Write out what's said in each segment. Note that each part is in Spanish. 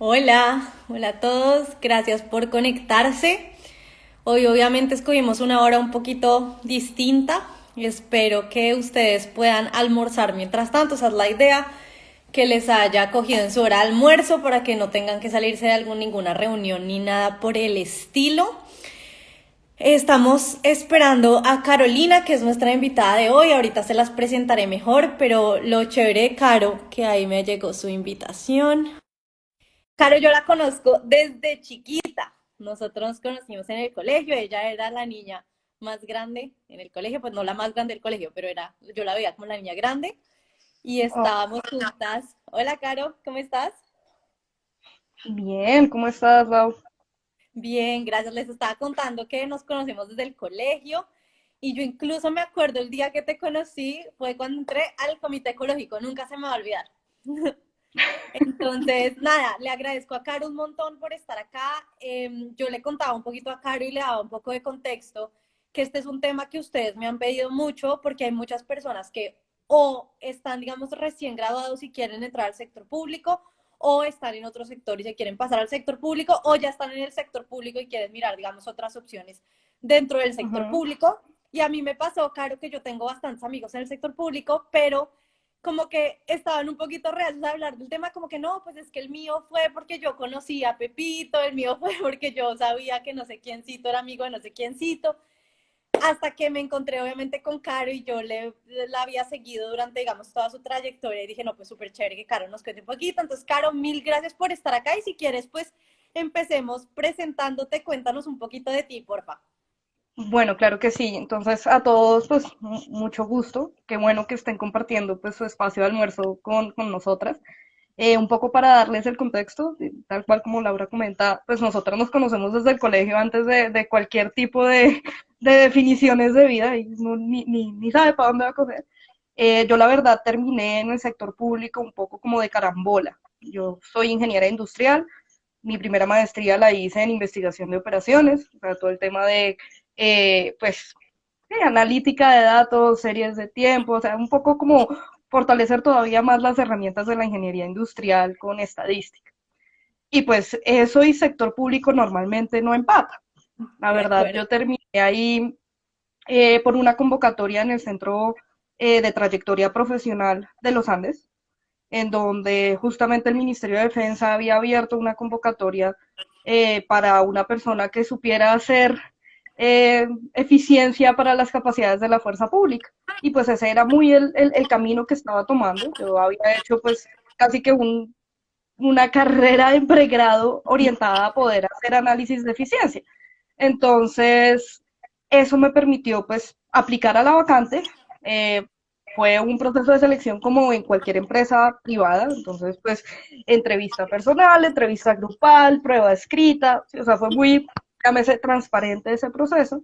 Hola, hola a todos, gracias por conectarse. Hoy obviamente escogimos una hora un poquito distinta. Espero que ustedes puedan almorzar mientras tanto, esa es la idea, que les haya cogido en su hora de almuerzo para que no tengan que salirse de ninguna reunión ni nada por el estilo. Estamos esperando a Carolina, que es nuestra invitada de hoy. Ahorita se las presentaré mejor, pero lo chévere de Caro, que ahí me llegó su invitación. Caro, yo la conozco desde chiquita. Nosotros nos conocimos en el colegio. Ella era la niña más grande en el colegio, pues no la más grande del colegio, pero yo la veía como la niña grande y Oh, estábamos juntas. Hola, Caro, ¿cómo estás? bien, ¿cómo estás, Lau? Bien, gracias. Les estaba contando que nos conocemos desde el colegio y yo incluso me acuerdo el día que te conocí fue cuando entré al comité ecológico. Nunca se me va a olvidar. Entonces, nada, le agradezco a Caro un montón por estar acá. Yo le contaba un poquito a Caro y le daba un poco de contexto, que este es un tema que ustedes me han pedido mucho porque hay muchas personas que o están, digamos, recién graduados y quieren entrar al sector público, o están en otro sector y se quieren pasar al sector público, o ya están en el sector público y quieren mirar, digamos, otras opciones dentro del sector Ujú. público. Y a mí me pasó, Caro, que yo tengo bastantes amigos en el sector público, pero como que estaban un poquito reacios a hablar del tema, como que no, pues es que el mío fue porque yo conocí a Pepito, el mío fue porque yo sabía que no sé quiéncito era amigo de no sé quiéncito, hasta que me encontré obviamente con Caro y yo la había seguido durante, digamos, toda su trayectoria y dije, no, pues súper chévere que Caro nos cuente un poquito. Entonces, Caro, mil gracias por estar acá y si quieres, pues empecemos presentándote, cuéntanos un poquito de ti, porfa. Bueno, claro que sí. Entonces, a todos, pues, mucho gusto. Qué bueno que estén compartiendo, pues, su espacio de almuerzo con nosotras. Un poco para darles el contexto, tal cual como Laura comenta, pues nosotras nos conocemos desde el colegio antes de cualquier tipo de definiciones de vida y no, ni sabe para dónde va a coger. Yo la verdad terminé en el sector público un poco como de carambola. Yo soy ingeniera industrial. Mi primera maestría la hice en investigación de operaciones, o sea, todo el tema de, pues, analítica de datos, series de tiempo, o sea, un poco como fortalecer todavía más las herramientas de la ingeniería industrial con estadística. Y pues eso y sector público normalmente no empata. La De verdad, acuerdo. yo terminé ahí por una convocatoria en el Centro de Trayectoria Profesional de los Andes, en donde justamente el Ministerio de Defensa había abierto una convocatoria para una persona que supiera hacer eficiencia para las capacidades de la fuerza pública. Y pues ese era muy el camino que estaba tomando. Yo había hecho pues casi que una carrera en pregrado orientada a poder hacer análisis de eficiencia. Entonces, eso me permitió pues aplicar a la vacante. Eh, Fue un proceso de selección como en cualquier empresa privada, entonces pues entrevista personal, entrevista grupal, prueba escrita, o sea, fue muy, llámese, transparente ese proceso.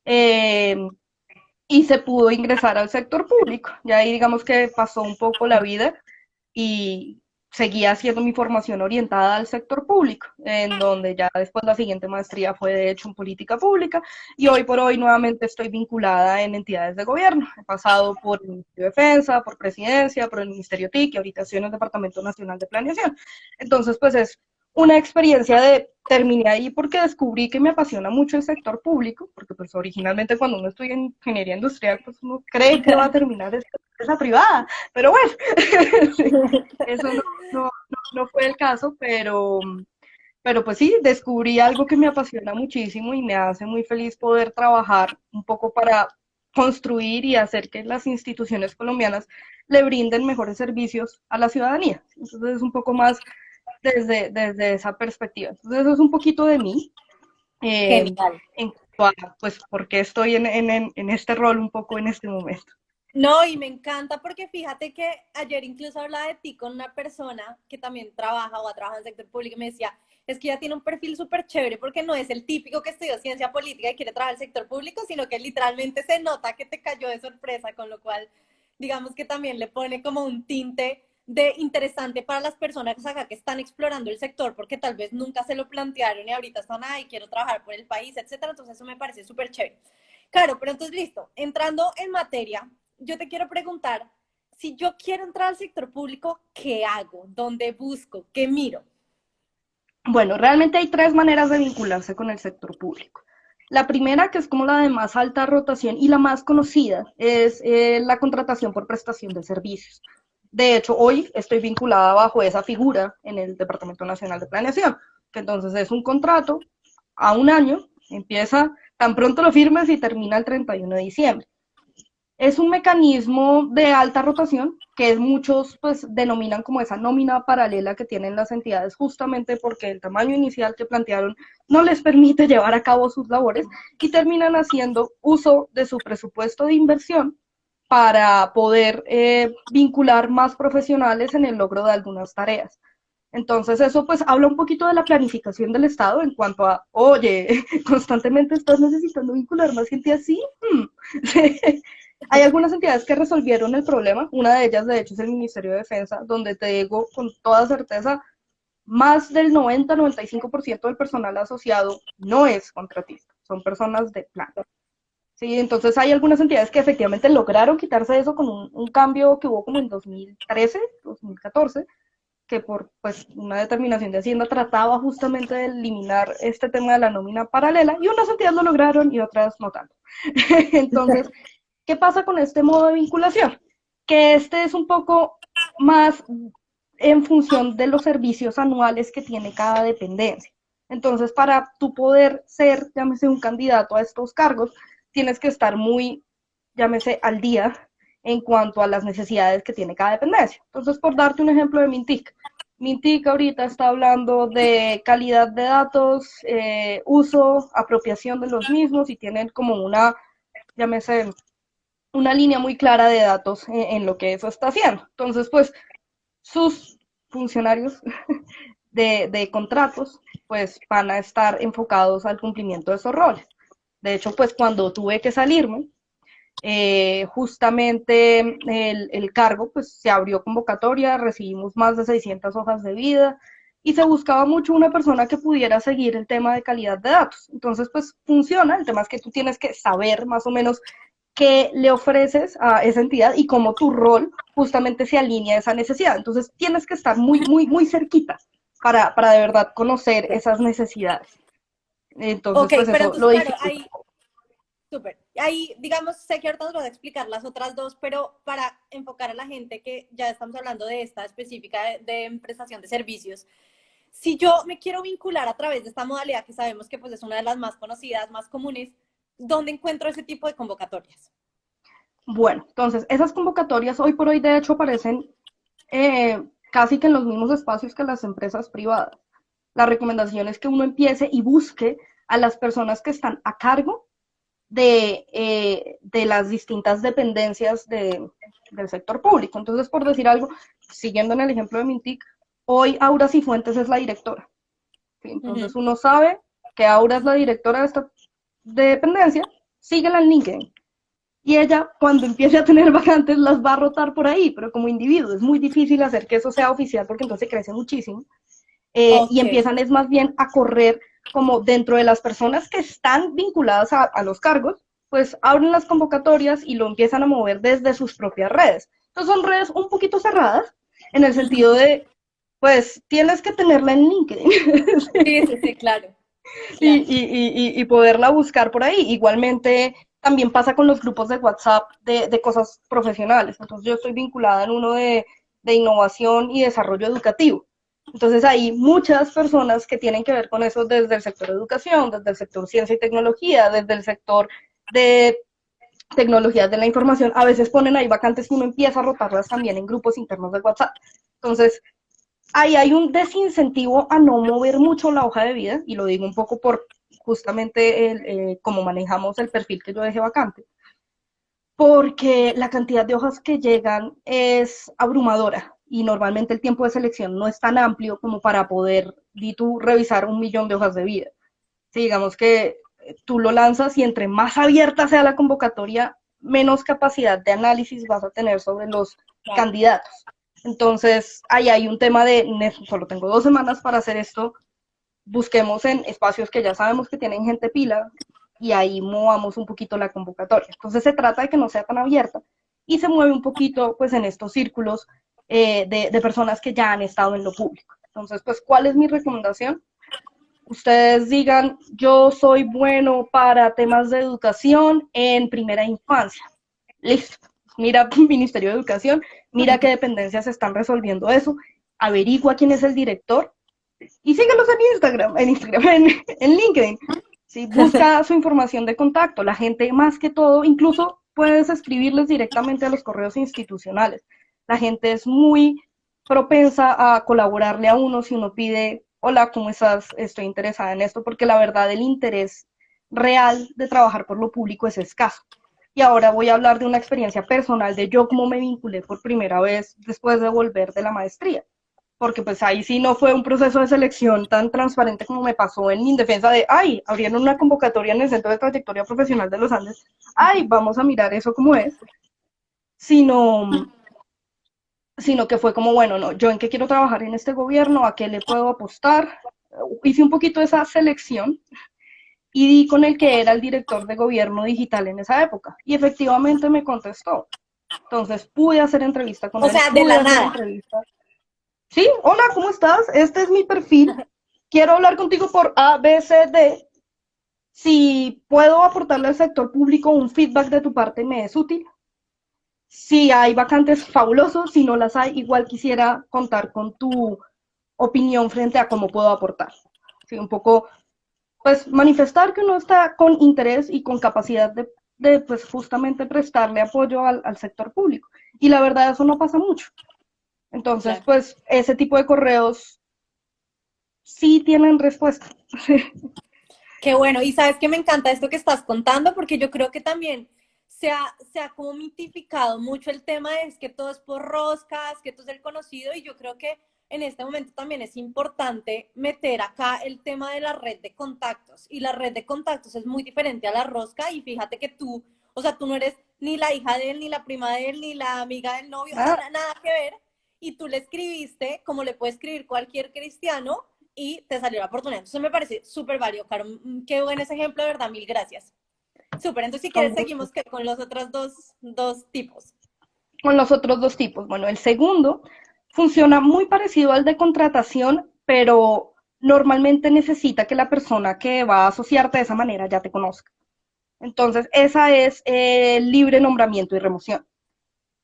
Eh, y se pudo ingresar al sector público. Ya ahí digamos que pasó un poco la vida y seguía haciendo mi formación orientada al sector público, en donde ya después la siguiente maestría fue de hecho en política pública y hoy por hoy nuevamente estoy vinculada en entidades de gobierno. He pasado por el Ministerio de Defensa, por Presidencia, por el Ministerio TIC y ahorita estoy en el Departamento Nacional de Planeación. Entonces, pues es una experiencia de terminé ahí porque descubrí que me apasiona mucho el sector público, porque pues originalmente cuando uno estudia ingeniería industrial, pues uno cree que va a terminar en empresa privada, pero bueno, sí, eso no fue el caso, pero pues sí, descubrí algo que me apasiona muchísimo y me hace muy feliz poder trabajar un poco para construir y hacer que las instituciones colombianas le brinden mejores servicios a la ciudadanía. Entonces es un poco más desde esa perspectiva. Entonces eso es un poquito de mí Genial. en cuanto a, pues, por qué estoy en este rol un poco en este momento. No, y me encanta porque fíjate que ayer incluso hablaba de ti con una persona que también trabaja o ha trabajado en el sector público y me decía, es que ella tiene un perfil súper chévere porque no es el típico que estudió ciencia política y quiere trabajar en el sector público, sino que literalmente se nota que te cayó de sorpresa, con lo cual digamos que también le pone como un tinte de interesante para las personas acá que están explorando el sector porque tal vez nunca se lo plantearon y ahorita están, ay, quiero trabajar por el país, etcétera. Entonces eso me parece súper chévere. Claro, pero entonces listo, entrando en materia, yo te quiero preguntar, si yo quiero entrar al sector público, ¿qué hago? ¿Dónde busco? ¿Qué miro? Bueno, realmente hay tres maneras de vincularse con el sector público. La primera, que es como la de más alta rotación y la más conocida, es la contratación por prestación de servicios. De hecho, hoy estoy vinculada bajo esa figura en el Departamento Nacional de Planeación, que entonces es un contrato a un año, empieza tan pronto lo firmes y termina el 31 de diciembre. Es un mecanismo de alta rotación que muchos pues denominan como esa nómina paralela que tienen las entidades justamente porque el tamaño inicial que plantearon no les permite llevar a cabo sus labores y terminan haciendo uso de su presupuesto de inversión para poder vincular más profesionales en el logro de algunas tareas. Entonces eso pues habla un poquito de la planificación del Estado en cuanto a, oye, constantemente estás necesitando vincular más gente así. Hay algunas entidades que resolvieron el problema, una de ellas de hecho es el Ministerio de Defensa, donde te digo con toda certeza, más del 90-95% del personal asociado no es contratista, son personas de planta. Sí, entonces hay algunas entidades que efectivamente lograron quitarse eso con un cambio que hubo como en 2013, 2014, que por pues, una determinación de Hacienda trataba justamente de eliminar este tema de la nómina paralela, y unas entidades lo lograron y otras no tanto. Entonces, ¿qué pasa con este modo de vinculación? Que este es un poco más en función de los servicios anuales que tiene cada dependencia. Entonces, para tú poder ser, llámese, un candidato a estos cargos, tienes que estar muy, llámese, al día en cuanto a las necesidades que tiene cada dependencia. Entonces, por darte un ejemplo de Mintic, Mintic ahorita está hablando de calidad de datos, uso, apropiación de los mismos y tienen como una, llámese, una línea muy clara de datos en lo que eso está haciendo. Entonces, pues, sus funcionarios de contratos, pues, van a estar enfocados al cumplimiento de esos roles. De hecho, pues, cuando tuve que salirme, justamente el cargo, pues, se abrió convocatoria, recibimos más de 600 hojas de vida, y se buscaba mucho una persona que pudiera seguir el tema de calidad de datos. Entonces, pues funciona, el tema es que tú tienes que saber más o menos qué le ofreces a esa entidad y cómo tu rol justamente se alinea a esa necesidad. Entonces tienes que estar muy, muy, muy cerquita para de verdad conocer esas necesidades. Entonces, Ok, pues pero eso lo entonces, claro, dificulta. ahí, súper. Ahí, digamos, sé que ahorita nos vas a explicar las otras dos, pero para enfocar a la gente que ya estamos hablando de esta específica de prestación de servicios, si yo me quiero vincular a través de esta modalidad que sabemos que pues es una de las más conocidas, más comunes, ¿dónde encuentro ese tipo de convocatorias? Bueno, entonces esas convocatorias hoy por hoy de hecho aparecen casi que en los mismos espacios que las empresas privadas. La recomendación es que uno empiece y busque a las personas que están a cargo de las distintas dependencias del sector público. Entonces, por decir algo, siguiendo en el ejemplo de Mintic, hoy Aura Cifuentes es la directora. ¿Sí? Uh -huh. Entonces uno sabe que Aura es la directora de esta dependencia, síguela en LinkedIn. Y ella, cuando empiece a tener vacantes, las va a rotar por ahí, pero como individuo. Es muy difícil hacer que eso sea oficial porque entonces crece muchísimo. Y Ok, empiezan es más bien a correr como dentro de las personas que están vinculadas a los cargos, pues abren las convocatorias y lo empiezan a mover desde sus propias redes. Entonces son redes un poquito cerradas en el uh sentido -huh. de, pues tienes que tenerla en LinkedIn Sí, sí, sí, claro, y, claro. y, y, poderla buscar por ahí. Igualmente también pasa con los grupos de WhatsApp de cosas profesionales. Entonces yo estoy vinculada en uno de innovación y desarrollo educativo. Entonces hay muchas personas que tienen que ver con eso desde el sector de educación, desde el sector ciencia y tecnología, desde el sector de tecnologías de la información. A veces ponen ahí vacantes que uno empieza a rotarlas también en grupos internos de WhatsApp. Entonces, ahí hay un desincentivo a no mover mucho la hoja de vida, y lo digo un poco por justamente cómo manejamos el perfil que yo dejé vacante, porque la cantidad de hojas que llegan es abrumadora y normalmente el tiempo de selección no es tan amplio como para poder, di tú, revisar 1 millón de hojas de vida. Sí, digamos que tú lo lanzas y entre más abierta sea la convocatoria, menos capacidad de análisis vas a tener sobre los Claro. candidatos. Entonces, ahí hay un tema de, solo tengo 2 semanas para hacer esto, busquemos en espacios que ya sabemos que tienen gente pila y ahí movamos un poquito la convocatoria. Entonces, se trata de que no sea tan abierta y se mueve un poquito pues en estos círculos de personas que ya han estado en lo público. Entonces, pues, ¿cuál es mi recomendación? ustedes digan, yo soy bueno para temas de educación en primera infancia. Listo. Mira Ministerio de Educación, mira qué dependencias están resolviendo eso, averigua quién es el director y síguelos en LinkedIn. ¿Sí? Busca su información de contacto. La gente, más que todo, incluso puedes escribirles directamente a los correos institucionales. La gente es muy propensa a colaborarle a uno si uno pide, hola, ¿cómo estás? Estoy interesada en esto, porque la verdad el interés real de trabajar por lo público es escaso. Y ahora voy a hablar de una experiencia personal de yo cómo me vinculé por primera vez después de volver de la maestría, porque pues ahí sí no fue un proceso de selección tan transparente como me pasó en mi defensa de, ay, abrieron una convocatoria en el Centro de Trayectoria Profesional de los Andes, ay, vamos a mirar eso cómo es, sino, sino que fue como, bueno, no, yo en qué quiero trabajar en este gobierno, a qué le puedo apostar, hice un poquito esa selección y di con el que era el director de gobierno digital en esa época, y efectivamente me contestó. Entonces pude hacer entrevista con O él, sea, de pude la hacer nada. entrevista. Sí, hola, ¿cómo estás? Este es mi perfil. Quiero hablar contigo por A, B, C, D. Si puedo aportarle al sector público un feedback de tu parte, me es útil. Si hay vacantes, fabulosos. Si no las hay, igual quisiera contar con tu opinión frente a cómo puedo aportar. Sí, un poco, pues, manifestar que uno está con interés y con capacidad pues, justamente prestarle apoyo al sector público. Y la verdad, eso no pasa mucho. Entonces, Claro. pues, ese tipo de correos sí tienen respuesta. Qué bueno, y sabes que me encanta esto que estás contando, porque yo creo que también se ha como mitificado mucho el tema de es que todo es por roscas, que todo es el conocido, y yo creo que en este momento también es importante meter acá el tema de la red de contactos, y la red de contactos es muy diferente a la rosca, y fíjate que tú, o sea, tú no eres ni la hija de él, ni la prima de él, ni la amiga del novio, o sea, Ah, nada que ver, y tú le escribiste como le puede escribir cualquier cristiano, y te salió la oportunidad. Entonces me parece súper válido, Caro. Qué buen ese ejemplo, de verdad, mil gracias. Súper, entonces si con quieres gusto. seguimos con los otros dos tipos. Con los otros dos tipos. Bueno, el segundo funciona muy parecido al de contratación, pero normalmente necesita que la persona que va a asociarte de esa manera ya te conozca. Entonces, esa es el libre nombramiento y remoción,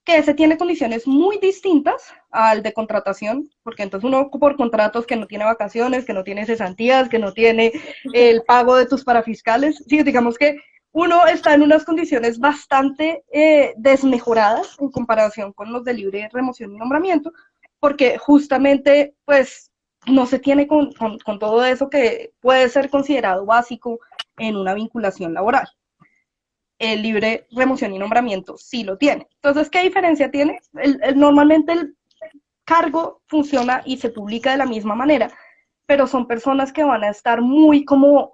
que ese tiene condiciones muy distintas al de contratación, porque entonces uno por contratos que no tiene vacaciones, que no tiene cesantías, que no tiene el pago de tus parafiscales, sí, digamos que uno está en unas condiciones bastante desmejoradas en comparación con los de libre remoción y nombramiento, porque justamente pues no se tiene con todo eso que puede ser considerado básico en una vinculación laboral. El libre remoción y nombramiento sí lo tiene. Entonces, ¿qué diferencia tiene? Normalmente el cargo funciona y se publica de la misma manera, pero son personas que van a estar muy como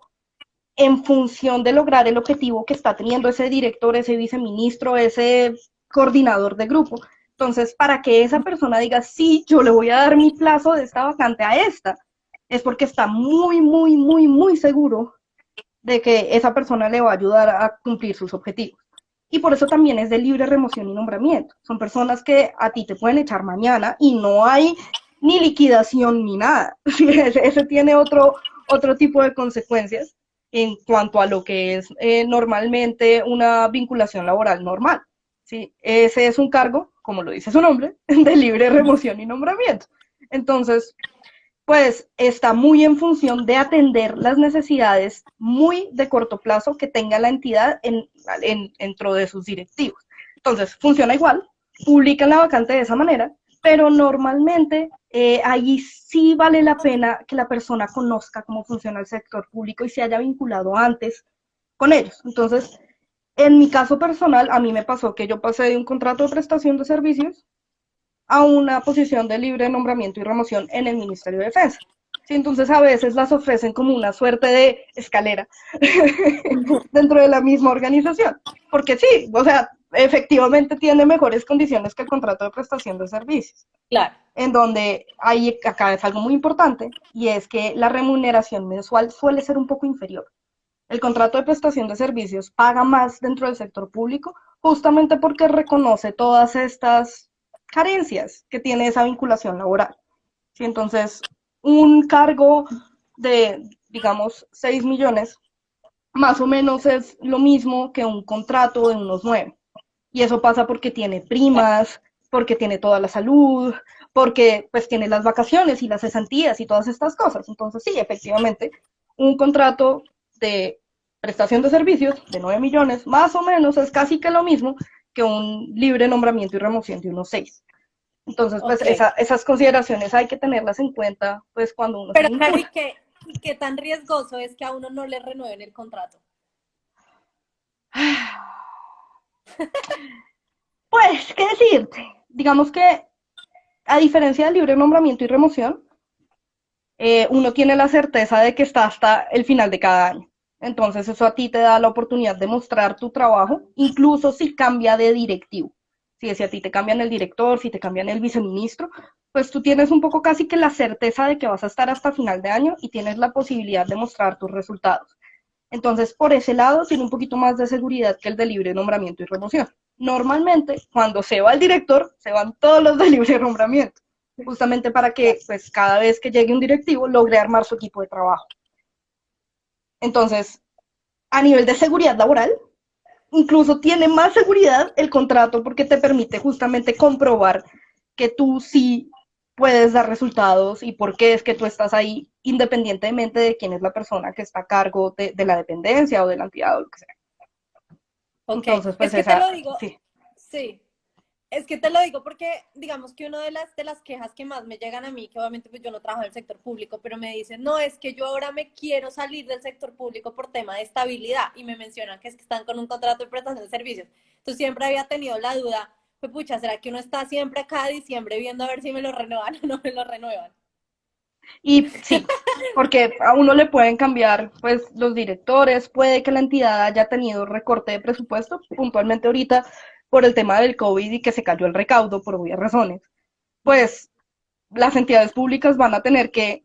en función de lograr el objetivo que está teniendo ese director, ese viceministro, ese coordinador de grupo. Entonces, para que esa persona diga, sí, yo le voy a dar mi plazo de esta vacante a esta, es porque está muy, muy, muy, muy seguro de que esa persona le va a ayudar a cumplir sus objetivos. Y por eso también es de libre remoción y nombramiento. Son personas que a ti te pueden echar mañana y no hay ni liquidación ni nada. Ese tiene otro tipo de consecuencias en cuanto a lo que es normalmente una vinculación laboral normal. ¿Sí? Ese es un cargo, como lo dice su nombre, de libre remoción y nombramiento. Entonces, pues está muy en función de atender las necesidades muy de corto plazo que tenga la entidad dentro de sus directivos. Entonces, funciona igual, publican la vacante de esa manera, pero normalmente ahí sí vale la pena que la persona conozca cómo funciona el sector público y se haya vinculado antes con ellos. Entonces, en mi caso personal, a mí me pasó que yo pasé de un contrato de prestación de servicios a una posición de libre nombramiento y remoción en el Ministerio de Defensa. Sí, entonces a veces las ofrecen como una suerte de escalera dentro de la misma organización, porque sí, o sea, efectivamente tiene mejores condiciones que el contrato de prestación de servicios, Claro. en donde hay, acá es algo muy importante, y es que la remuneración mensual suele ser un poco inferior. El contrato de prestación de servicios paga más dentro del sector público justamente porque reconoce todas estas carencias que tiene esa vinculación laboral. ¿Sí? Entonces, un cargo de digamos 6 millones, más o menos es lo mismo que un contrato de unos 9. Y eso pasa porque tiene primas, porque tiene toda la salud, porque pues tiene las vacaciones y las cesantías y todas estas cosas. Entonces sí, efectivamente, un contrato de prestación de servicios de 9 millones, más o menos es casi que lo mismo que un libre nombramiento y remoción de unos 6. Entonces, pues Ok. esas consideraciones hay que tenerlas en cuenta pues cuando uno se Pero, Caro, vincula. y qué tan riesgoso es que a uno no le renueven el contrato? Pues, ¿qué decirte? Digamos que a diferencia del libre nombramiento y remoción, uno tiene la certeza de que está hasta el final de cada año. Entonces eso a ti te da la oportunidad de mostrar tu trabajo, incluso si cambia de directivo. Si a ti te cambian el director, si te cambian el viceministro, pues tú tienes un poco casi que la certeza de que vas a estar hasta final de año y tienes la posibilidad de mostrar tus resultados. Entonces, por ese lado, tiene un poquito más de seguridad que el de libre nombramiento y remoción. Normalmente, cuando se va el director, se van todos los de libre nombramiento, justamente para que, pues, cada vez que llegue un directivo, logre armar su equipo de trabajo. Entonces, a nivel de seguridad laboral, incluso tiene más seguridad el contrato porque te permite justamente comprobar que tú sí puedes dar resultados y por qué es que tú estás ahí independientemente de quién es la persona que está a cargo de la dependencia o de la entidad o lo que sea. Ok, Entonces, es pues que te esa, lo digo, sí. sí, es que te lo digo porque, digamos que una de las quejas que más me llegan a mí, que obviamente pues yo no trabajo en el sector público, pero me dicen, no, es que yo ahora me quiero salir del sector público por tema de estabilidad y me mencionan que es que están con un contrato de prestación de servicios. Entonces siempre había tenido la duda, pues pucha, ¿será que uno está siempre cada diciembre viendo a ver si me lo renuevan o no me lo renuevan? Y sí, porque a uno le pueden cambiar pues los directores, puede que la entidad haya tenido recorte de presupuesto, puntualmente ahorita por el tema del COVID y que se cayó el recaudo por obvias razones. Pues las entidades públicas van a tener que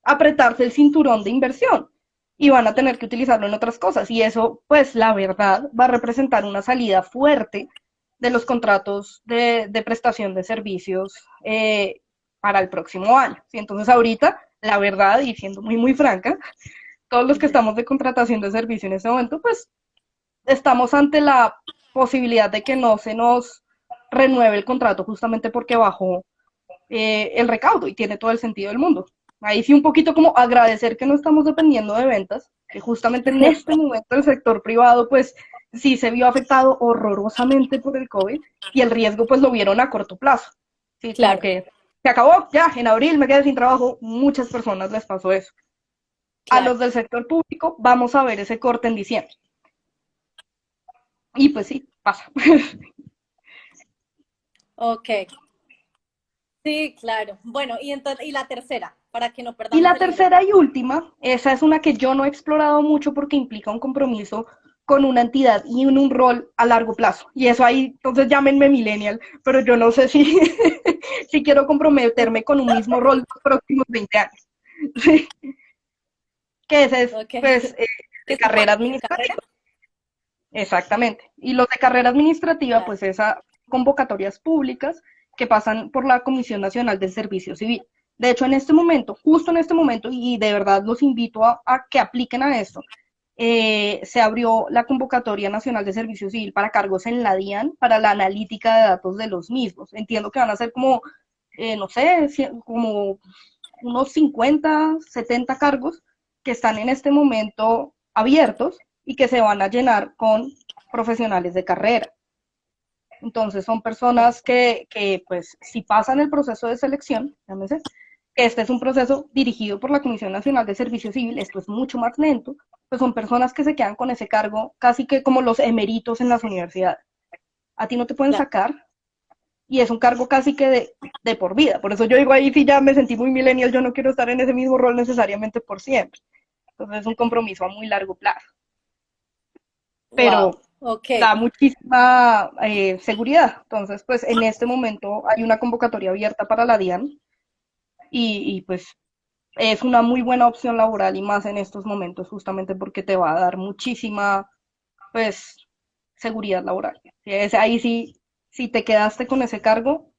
apretarse el cinturón de inversión y van a tener que utilizarlo en otras cosas. Y eso, pues la verdad, va a representar una salida fuerte de los contratos de prestación de servicios para el próximo año. ¿Sí? Entonces ahorita, la verdad, y siendo muy, muy franca, todos los que estamos de contratación de servicio en este momento, pues estamos ante la posibilidad de que no se nos renueve el contrato justamente porque bajó el recaudo y tiene todo el sentido del mundo. Ahí sí un poquito como agradecer que no estamos dependiendo de ventas, que justamente en este momento el sector privado pues sí se vio afectado horrorosamente por el COVID y el riesgo pues lo vieron a corto plazo. Sí, como Claro, que se acabó, ya, en abril me quedé sin trabajo, muchas personas les pasó eso. A claro. los del sector público vamos a ver ese corte en diciembre. Y pues sí, pasa. Ok, sí, claro. Bueno, y entonces, y la tercera, para que no Y perdamos la el hilo. tercera y última, esa es una que yo no he explorado mucho porque implica un compromiso con una entidad y en un rol a largo plazo. Y eso ahí, entonces llámenme millennial, pero yo no sé si, si quiero comprometerme con un mismo rol los próximos 20 años. Sí, que ese es, Ok. pues, ¿Qué de es como carrera admin carrera? administrativa. Exactamente. Y los de carrera administrativa, Claro, pues, esas convocatorias públicas que pasan por la Comisión Nacional del Servicio Civil. De hecho, en este momento, justo en este momento, y de verdad los invito a que apliquen a esto, se abrió la convocatoria nacional de servicio civil para cargos en la DIAN para la analítica de datos de los mismos. Entiendo que van a ser como, no sé, como unos 50, 70 cargos que están en este momento abiertos y que se van a llenar con profesionales de carrera. Entonces son personas que pues, si pasan el proceso de selección, llámese, que este es un proceso dirigido por la Comisión Nacional de Servicio Civil, esto es mucho más lento, pues son personas que se quedan con ese cargo casi que como los emeritos en las universidades. A ti no te pueden claro. sacar y es un cargo casi que de por vida. Por eso yo digo ahí, si ya me sentí muy millennial, yo no quiero estar en ese mismo rol necesariamente por siempre. Entonces es un compromiso a muy largo plazo. Wow, Pero ok, da muchísima seguridad. Entonces, pues en este momento hay una convocatoria abierta para la DIAN y pues es una muy buena opción laboral y más en estos momentos justamente porque te va a dar muchísima pues seguridad laboral. Ahí sí, si te quedaste con ese cargo,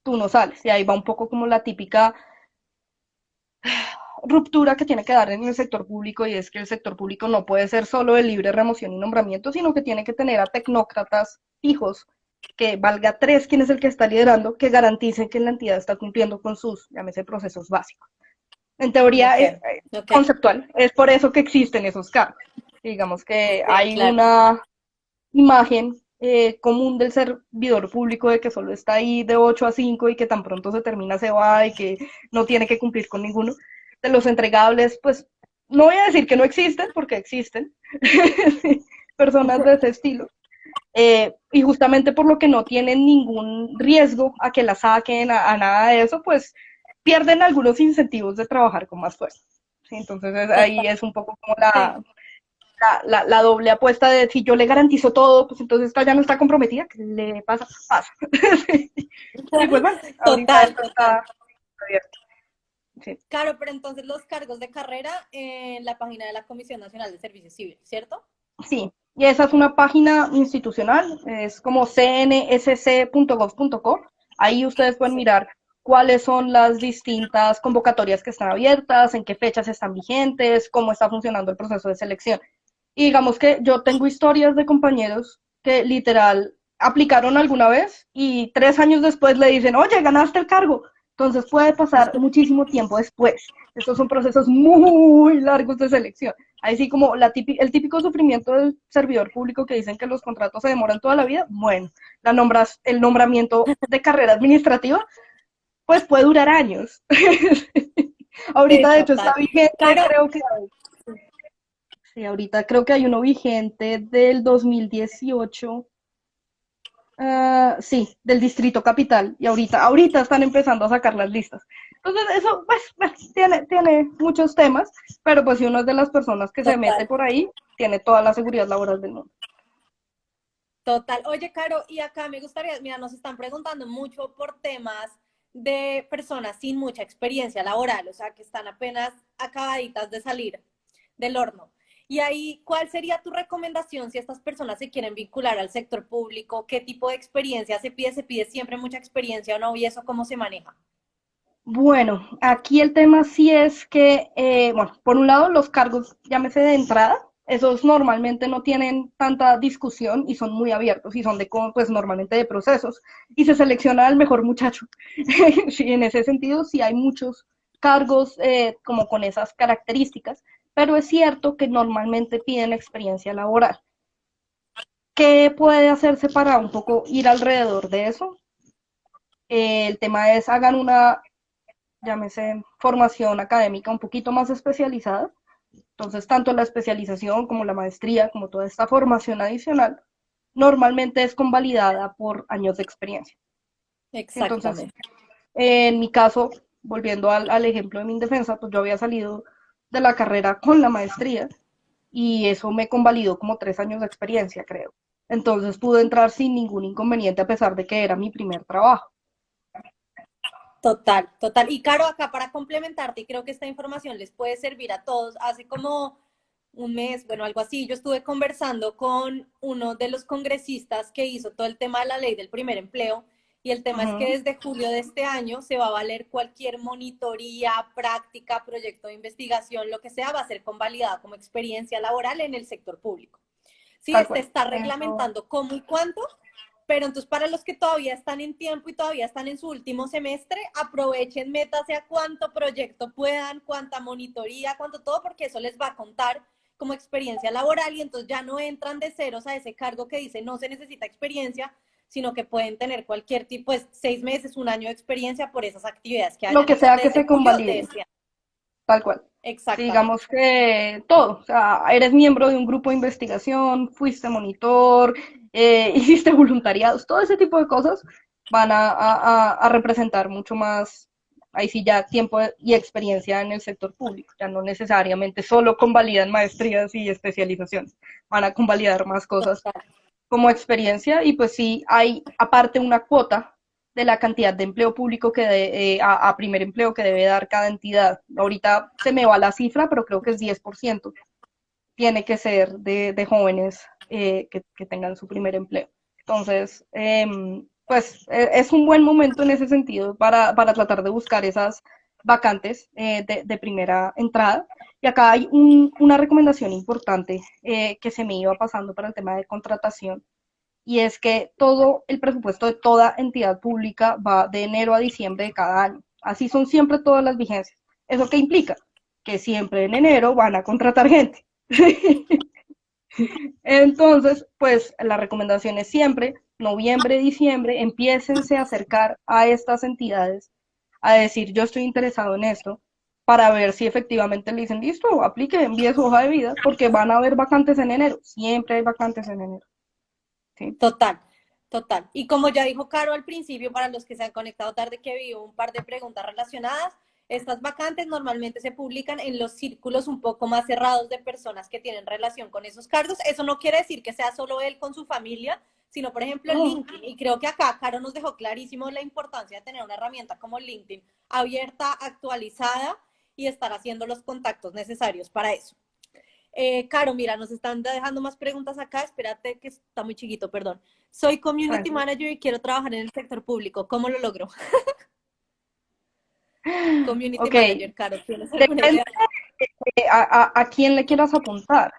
tú no sales. Y ahí va un poco como la típica ruptura que tiene que dar en el sector público, y es que el sector público no puede ser solo de libre remoción y nombramiento, sino que tiene que tener a tecnócratas fijos, que valga tres quién es el que está liderando, que garanticen que la entidad está cumpliendo con sus, llámese, procesos básicos. En teoría Ok, ok, conceptual, es por eso que existen esos cargos. Digamos que sí, hay claro. una imagen común del servidor público de que solo está ahí de 8 a 5 y que tan pronto se termina se va y que no tiene que cumplir con ninguno. De los entregables, pues no voy a decir que no existen, porque existen personas de ese estilo. Y justamente por lo que no tienen ningún riesgo a que la saquen, a nada de eso, pues pierden algunos incentivos de trabajar con más fuerza. ¿Sí? Entonces ahí Total, es un poco como sí. la doble apuesta de si yo le garantizo todo, pues entonces esta ya no está comprometida, ¿qué le pasa? Pasa. Y pues bueno, ahorita Total, esto total. está abierto. Sí. Claro, pero entonces los cargos de carrera en la página de la Comisión Nacional de Servicios Civiles, ¿cierto? Sí, y esa es una página institucional, es como cnsc.gov.co. Ahí ustedes pueden Sí. mirar cuáles son las distintas convocatorias que están abiertas, en qué fechas están vigentes, cómo está funcionando el proceso de selección. Y digamos que yo tengo historias de compañeros que literal aplicaron alguna vez y 3 años después le dicen, oye, ganaste el cargo. Entonces puede pasar muchísimo tiempo después. Estos son procesos muy largos de selección. Así como el típico sufrimiento del servidor público que dicen que los contratos se demoran toda la vida. Bueno, el nombramiento de carrera administrativa pues puede durar años. Sí, Ahorita de hecho está total. vigente, Caro, creo que sí, ahorita creo que hay uno vigente del 2018. Sí, del Distrito Capital, y ahorita están empezando a sacar las listas. Entonces, eso pues, tiene muchos temas, pero pues si uno es de las personas que se mete total, por ahí, tiene toda la seguridad laboral del mundo. total. Oye, Caro, y acá me gustaría, mira, nos están preguntando mucho por temas de personas sin mucha experiencia laboral, o sea, que están apenas acabaditas de salir del horno. Y ahí, ¿cuál sería tu recomendación si estas personas se quieren vincular al sector público? ¿Qué tipo de experiencia se pide? ¿Se pide siempre mucha experiencia o no? ¿Y eso cómo se maneja? Bueno, aquí el tema sí es que, bueno, por un lado los cargos, llámese de entrada, esos normalmente no tienen tanta discusión y son muy abiertos y son pues normalmente de procesos y se selecciona al mejor muchacho. Sí, en ese sentido sí hay muchos cargos como con esas características, pero es cierto que normalmente piden experiencia laboral. ¿Qué puede hacerse para un poco ir alrededor de eso? El tema es hagan una, llámese, formación académica un poquito más especializada. Entonces, tanto la especialización como la maestría, como toda esta formación adicional, normalmente es convalidada por años de experiencia. Entonces, Exactamente. en mi caso, volviendo al ejemplo de mi defensa, pues yo había salido de la carrera con la maestría y eso me convalidó como 3 años de experiencia, creo. Entonces pude entrar sin ningún inconveniente a pesar de que era mi primer trabajo. Total, total. Y Caro, acá para complementarte, y creo que esta información les puede servir a todos, hace como un mes, bueno, algo así, yo estuve conversando con uno de los congresistas que hizo todo el tema de la ley del primer empleo, y el tema es que Ujú, desde julio de este año se va a valer cualquier monitoría, práctica, proyecto de investigación, lo que sea, va a ser convalidada como experiencia laboral en el sector público. Sí, tal este cual. está Eso, reglamentando cómo y cuánto, pero entonces para los que todavía están en tiempo y todavía están en su último semestre, aprovechen, métase a cuánto proyecto puedan, cuánta monitoría, cuánto todo, porque eso les va a contar como experiencia laboral y entonces ya no entran de ceros a ese cargo que dice no se necesita experiencia, sino que pueden tener cualquier tipo, de 6 meses, un año de experiencia por esas actividades que lo hayan que hecho sea que desde se julio de convalide. este año. Tal cual. Sí, Exactamente. digamos que todo, o sea, eres miembro de un grupo de investigación, fuiste monitor, hiciste voluntariados, todo ese tipo de cosas van a representar mucho más, ahí sí ya tiempo y experiencia en el sector público, ya no necesariamente solo convalidan maestrías y especializaciones, van a convalidar más cosas como experiencia y pues sí hay aparte una cuota de la cantidad de empleo público a primer empleo que debe dar cada entidad. Ahorita se me va la cifra, pero creo que es 10%. Tiene que ser de jóvenes que tengan su primer empleo. Entonces, pues es un buen momento en ese sentido para tratar de buscar esas vacantes de primera entrada. Y acá hay una recomendación importante que se me iba pasando para el tema de contratación, y es que todo el presupuesto de toda entidad pública va de enero a diciembre de cada año. Así son siempre todas las vigencias. ¿Eso qué implica? Que siempre en enero van a contratar gente. Entonces, pues la recomendación es siempre, noviembre, diciembre, empiécense a acercar a estas entidades a decir yo estoy interesado en esto, para ver si efectivamente le dicen listo, aplique, envíe su hoja de vida, porque van a haber vacantes en enero, siempre hay vacantes en enero. ¿Sí? Total, total. Y como ya dijo Caro al principio, para los que se han conectado tarde, que vi un par de preguntas relacionadas, estas vacantes normalmente se publican en los círculos un poco más cerrados de personas que tienen relación con esos cargos. Eso no quiere decir que sea solo él con su familia, sino, por ejemplo, No. LinkedIn. Y creo que acá Caro nos dejó clarísimo la importancia de tener una herramienta como LinkedIn abierta, actualizada y estar haciendo los contactos necesarios para eso. Caro, mira, nos están dejando más preguntas acá. Espérate, que está muy chiquito, perdón. Soy community Tranquilo. manager y quiero trabajar en el sector público. ¿Cómo lo logro? Community Ok, manager, Caro, ¿tienes alguna depende idea? a quién le quieras apuntar,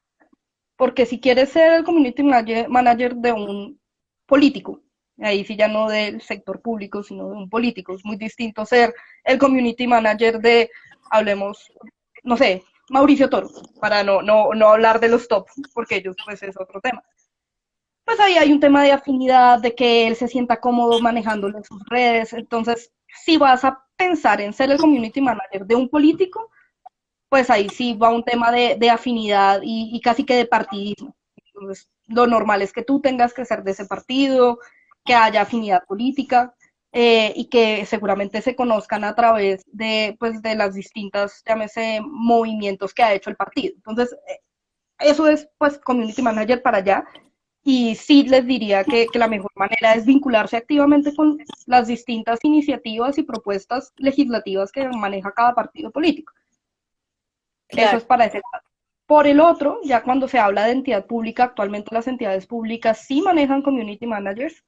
porque si quieres ser el community manager de un político, ahí sí ya no del sector público, sino de un político, es muy distinto ser el community manager de, hablemos, no sé, Mauricio Toro, para no hablar de los top, porque ellos pues es otro tema. Pues ahí hay un tema de afinidad, de que él se sienta cómodo manejándolo en sus redes. Entonces, si vas a pensar en ser el community manager de un político, pues ahí sí va un tema de afinidad y casi que de partidismo. Entonces, lo normal es que tú tengas que ser de ese partido, que haya afinidad política y que seguramente se conozcan a través de, pues, de las distintas, llámese, movimientos que ha hecho el partido. Entonces, eso es pues community manager para allá. Y sí les diría que la mejor manera es vincularse activamente con las distintas iniciativas y propuestas legislativas que maneja cada partido político. Eso es Claro, para ese lado. Por el otro, ya cuando se habla de entidad pública, actualmente las entidades públicas sí manejan community managers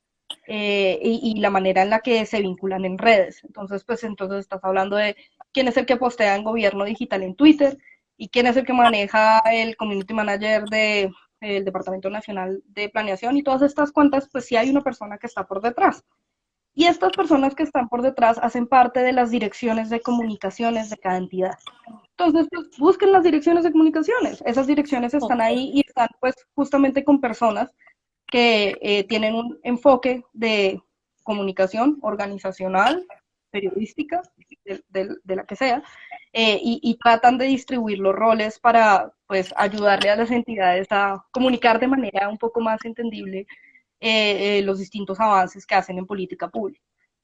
y la manera en la que se vinculan en redes. Entonces, pues entonces estás hablando de quién es el que postea en gobierno digital en Twitter y quién es el que maneja el community manager de el Departamento Nacional de Planeación y todas estas cuentas, pues sí hay una persona que está por detrás. Y estas personas que están por detrás hacen parte de las direcciones de comunicaciones de cada entidad. Entonces, pues, busquen las direcciones de comunicaciones. Esas direcciones están ok, ahí y están pues justamente con personas que tienen un enfoque de comunicación organizacional, periodística, de la que sea, y tratan de distribuir los roles para pues ayudarle a las entidades a comunicar de manera un poco más entendible los distintos avances que hacen en política pública.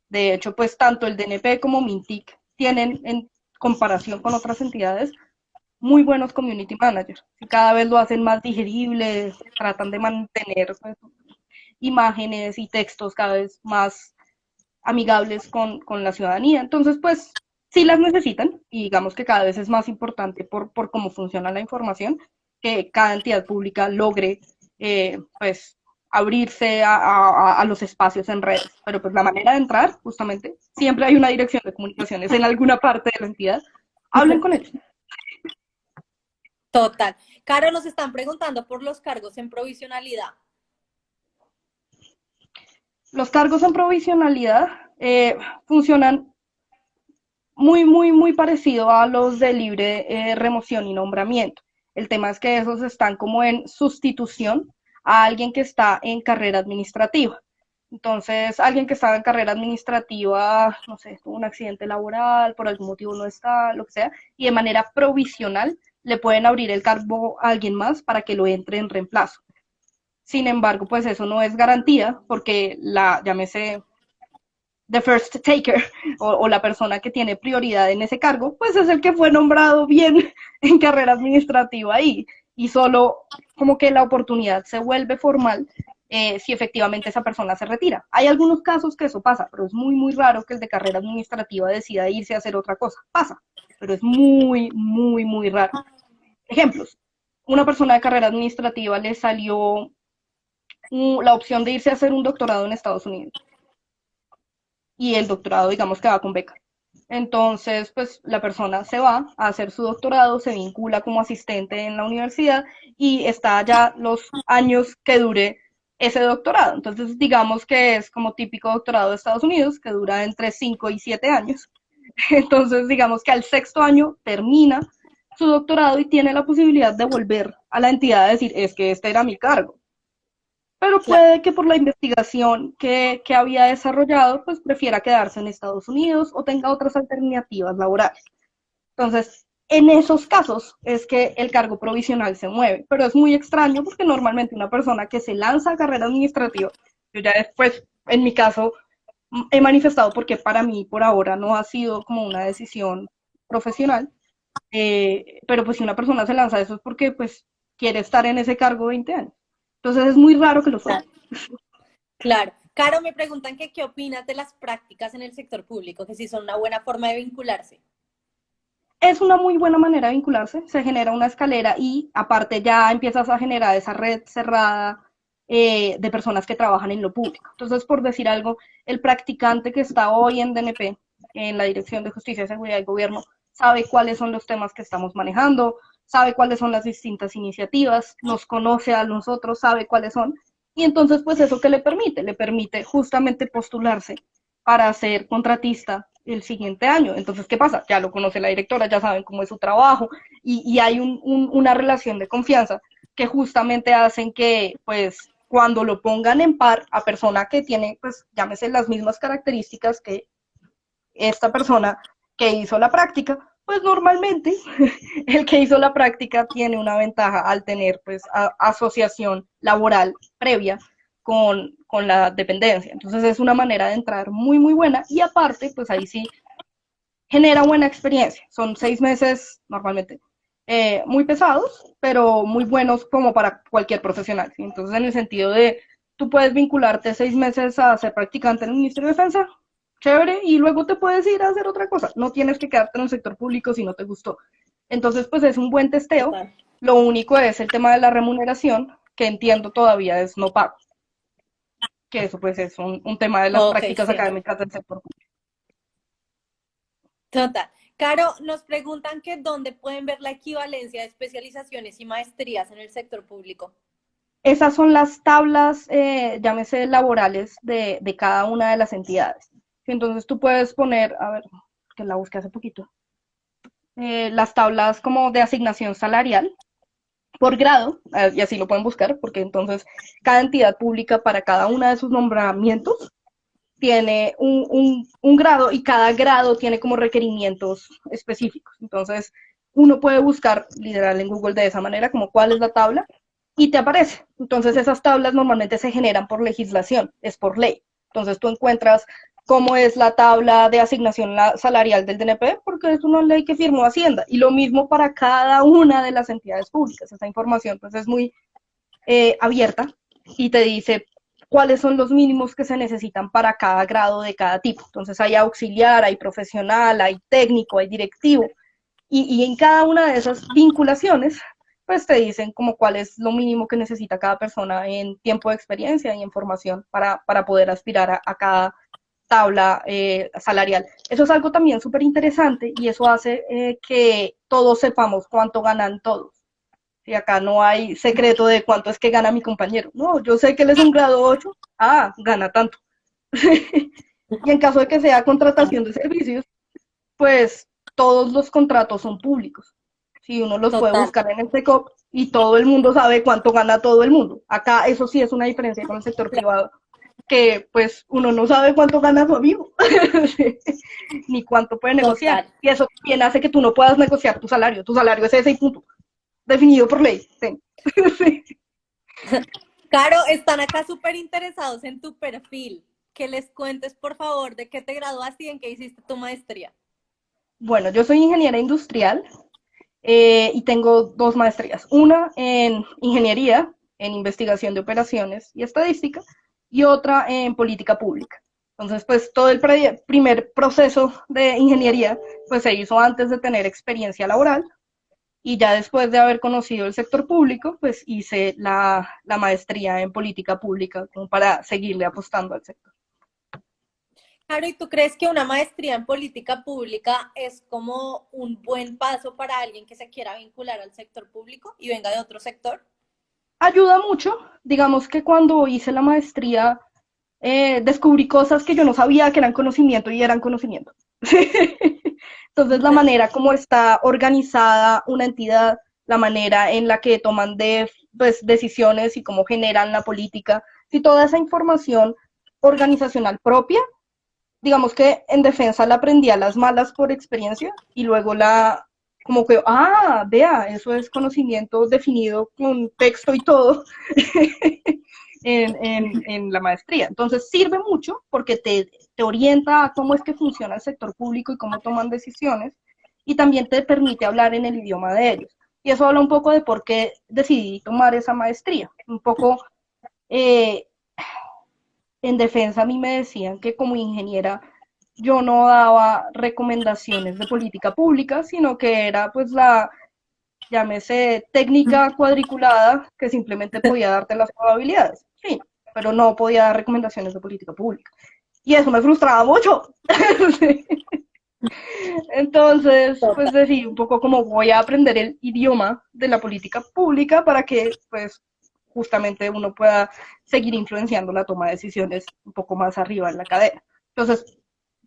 De hecho, pues tanto el DNP como Mintic tienen en comparación con otras entidades muy buenos community managers y cada vez lo hacen más digerible, tratan de mantener pues, imágenes y textos cada vez más amigables con la ciudadanía. Entonces, pues sí las necesitan y digamos que cada vez es más importante por cómo funciona la información que cada entidad pública logre pues abrirse a los espacios en redes. Pero pues la manera de entrar, justamente, siempre hay una dirección de comunicaciones en alguna parte de la entidad. Hablen con ellos. total. Caro, nos están preguntando por los cargos en provisionalidad. Los cargos en provisionalidad funcionan muy parecido a los de libre remoción y nombramiento. El tema es que esos están como en sustitución a alguien que está en carrera administrativa. Entonces, alguien que estaba en carrera administrativa, no sé, tuvo un accidente laboral, por algún motivo no está, lo que sea, y de manera provisional le pueden abrir el cargo a alguien más para que lo entre en reemplazo. Sin embargo, pues eso no es garantía, porque llámese, the first taker o la persona que tiene prioridad en ese cargo, pues es el que fue nombrado bien en carrera administrativa ahí. Y solo como que la oportunidad se vuelve formal si efectivamente esa persona se retira. Hay algunos casos que eso pasa, pero es muy raro que el de carrera administrativa decida irse a hacer otra cosa. Pasa, pero es muy raro. Ejemplos. Una persona de carrera administrativa le salió la opción de irse a hacer un doctorado en Estados Unidos y el doctorado, digamos que va con beca. Entonces, pues la persona se va a hacer su doctorado, se vincula como asistente en la universidad y está ya los años que dure ese doctorado. Entonces, digamos que es como típico doctorado de Estados Unidos, que dura entre 5 y 7 años. Entonces, digamos que al sexto año termina su doctorado y tiene la posibilidad de volver a la entidad a decir, es que este era mi cargo. Pero Claro, puede que por la investigación que había desarrollado, pues prefiera quedarse en Estados Unidos o tenga otras alternativas laborales. Entonces, en esos casos es que el cargo provisional se mueve, pero es muy extraño porque normalmente una persona que se lanza a carrera administrativa, yo ya después, en mi caso, he manifestado porque para mí por ahora no ha sido como una decisión profesional, pero pues si una persona se lanza a eso es porque pues quiere estar en ese cargo 20 años. Entonces es muy raro que lo suelte. claro. Claro. Caro, me preguntan que qué opinas de las prácticas en el sector público, que si son una buena forma de vincularse. Es una muy buena manera de vincularse, se genera una escalera y aparte ya empiezas a generar esa red cerrada de personas que trabajan en lo público. Entonces, por decir algo, el practicante que está hoy en DNP, en la Dirección de Justicia, Seguridad y Gobierno, sabe cuáles son los temas que estamos manejando, sabe cuáles son las distintas iniciativas, nos conoce a nosotros, sabe cuáles son, y entonces pues eso que le permite justamente postularse para ser contratista el siguiente año. Entonces, ¿qué pasa? Ya lo conoce la directora, ya saben cómo es su trabajo y hay una relación de confianza que justamente hacen que, pues, cuando lo pongan en par a persona que tiene, pues, llámese las mismas características que esta persona que hizo la práctica, pues normalmente el que hizo la práctica tiene una ventaja al tener pues asociación laboral previa con la dependencia. Entonces es una manera de entrar muy, muy buena y aparte, pues ahí sí genera buena experiencia. Son 6 meses normalmente muy pesados, pero muy buenos como para cualquier profesional. ¿Sí? Entonces en el sentido de, tú puedes vincularte 6 meses a ser practicante en el Ministerio de Defensa, chévere, y luego te puedes ir a hacer otra cosa. No tienes que quedarte en el sector público si no te gustó. Entonces, pues es un buen testeo. Total. Lo único es el tema de la remuneración, que entiendo todavía es no pago, que eso pues es un tema de las Ok, prácticas sí. académicas del sector público. Total. Caro, nos preguntan que dónde pueden ver la equivalencia de especializaciones y maestrías en el sector público. Esas son las tablas, llámese laborales, de cada una de las entidades. Entonces tú puedes poner, a ver, que la busqué hace poquito, las tablas como de asignación salarial por grado, y así lo pueden buscar, porque entonces cada entidad pública para cada una de sus nombramientos tiene un grado y cada grado tiene como requerimientos específicos. Entonces, uno puede buscar literal en Google de esa manera, como cuál es la tabla, y te aparece. Entonces, esas tablas normalmente se generan por legislación, es por ley. Entonces, tú encuentras cómo es la tabla de asignación salarial del DNP, porque es una ley que firmó Hacienda. Y lo mismo para cada una de las entidades públicas. Esa información pues, es muy abierta y te dice cuáles son los mínimos que se necesitan para cada grado de cada tipo. Entonces hay auxiliar, hay profesional, hay técnico, hay directivo. Y en cada una de esas vinculaciones, pues te dicen como cuál es lo mínimo que necesita cada persona en tiempo de experiencia y en formación para poder aspirar a cada tabla salarial. Eso es algo también súper interesante y eso hace que todos sepamos cuánto ganan todos. Y acá no hay secreto de cuánto es que gana mi compañero. No, yo sé que él es un grado 8, gana tanto. Y en caso de que sea contratación de servicios, pues todos los contratos son públicos. Si uno los puede Total. buscar en el SECOP y todo el mundo sabe cuánto gana todo el mundo. Acá eso sí es una diferencia con el sector privado, que pues uno no sabe cuánto gana su amigo, ni cuánto puede negociar. Total. Y eso también hace que tú no puedas negociar tu salario. Tu salario es ese y punto, definido por ley. Sí. Sí. Caro, están acá súper interesados en tu perfil. Que les cuentes, por favor, de qué te graduaste y en qué hiciste tu maestría. Bueno, yo soy ingeniera industrial y tengo dos maestrías. Una en ingeniería, en investigación de operaciones y estadística, y otra en política pública. Entonces, pues todo el primer proceso de ingeniería pues se hizo antes de tener experiencia laboral y ya después de haber conocido el sector público, pues hice la maestría en política pública como para seguirle apostando al sector. Claro, ¿y tú crees que una maestría en política pública es como un buen paso para alguien que se quiera vincular al sector público y venga de otro sector? Ayuda mucho, digamos que cuando hice la maestría descubrí cosas que yo no sabía que eran conocimiento y eran conocimiento. Entonces la manera como está organizada una entidad, la manera en la que toman pues, decisiones y cómo generan la política, si toda esa información organizacional propia, digamos que en defensa la aprendí a las malas por experiencia y luego como que, vea, eso es conocimiento definido con texto y todo en la maestría. Entonces sirve mucho porque te orienta a cómo es que funciona el sector público y cómo toman decisiones y también te permite hablar en el idioma de ellos. Y eso habla un poco de por qué decidí tomar esa maestría. Un poco eh, en defensa a mí me decían que como ingeniera yo no daba recomendaciones de política pública, sino que era pues llámese técnica cuadriculada, que simplemente podía darte las probabilidades, sí, pero no podía dar recomendaciones de política pública. Y eso me frustraba mucho. Entonces, pues decidí un poco como voy a aprender el idioma de la política pública para que, pues, justamente uno pueda seguir influenciando la toma de decisiones un poco más arriba en la cadena. Entonces,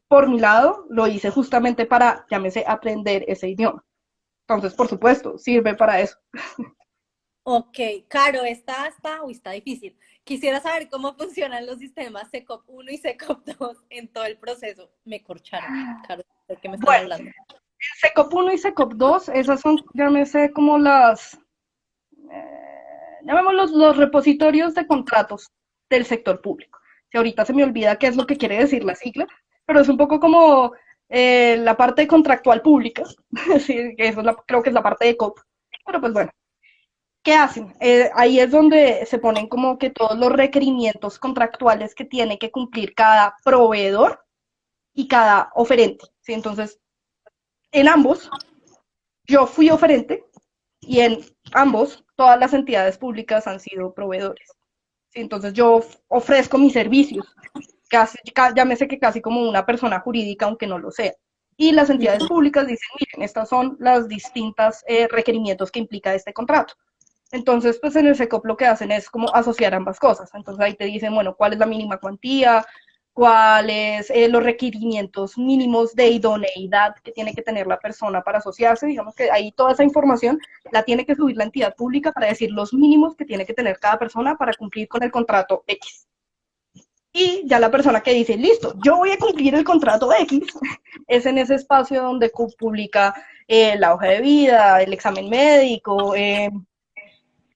por mi lado, lo hice justamente para, llámese, aprender ese idioma. Entonces, por supuesto, sirve para eso. Ok, Caro, está difícil. Quisiera saber cómo funcionan los sistemas SECOP 1 y SECOP 2 en todo el proceso. Me corcharon, Caro, ¿de qué me están Bueno, hablando? SECOP 1 y SECOP 2, esas son, llámese, como llamémoslos los repositorios de contratos del sector público. Si ahorita se me olvida qué es lo que quiere decir la sigla, pero es un poco como la parte contractual pública, sí, que eso creo que es la parte de COP, pero pues bueno, ¿qué hacen? Ahí es donde se ponen como que todos los requerimientos contractuales que tiene que cumplir cada proveedor y cada oferente, ¿sí? Entonces, en ambos, yo fui oferente y en ambos, todas las entidades públicas han sido proveedores. ¿Sí? Entonces yo ofrezco mis servicios, llámese que casi como una persona jurídica, aunque no lo sea. Y las entidades públicas dicen, miren, estas son los distintos requerimientos que implica este contrato. Entonces, pues en el SECOP lo que hacen es como asociar ambas cosas. Entonces ahí te dicen, bueno, cuál es la mínima cuantía, cuáles los requerimientos mínimos de idoneidad que tiene que tener la persona para asociarse. Digamos que ahí toda esa información la tiene que subir la entidad pública para decir los mínimos que tiene que tener cada persona para cumplir con el contrato X. Y ya la persona que dice, listo, yo voy a cumplir el contrato X, es en ese espacio donde publica la hoja de vida, el examen médico,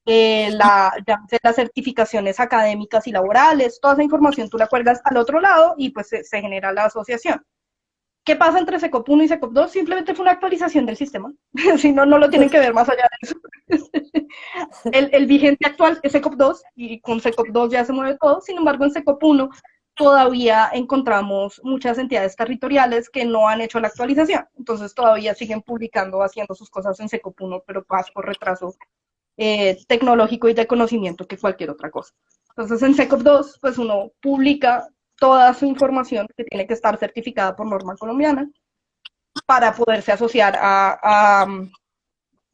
las certificaciones académicas y laborales, toda esa información tú la cuelgas al otro lado y pues se genera la asociación. ¿Qué pasa entre SECOP 1 y SECOP 2? Simplemente fue una actualización del sistema. Si no, no lo tienen que ver más allá de eso. El vigente actual es SECOP 2 y con SECOP 2 ya se mueve todo. Sin embargo, en SECOP 1 todavía encontramos muchas entidades territoriales que no han hecho la actualización. Entonces todavía siguen publicando, haciendo sus cosas en SECOP 1, pero más por retraso tecnológico y de conocimiento que cualquier otra cosa. Entonces en SECOP 2, pues uno publica toda su información que tiene que estar certificada por norma colombiana para poderse asociar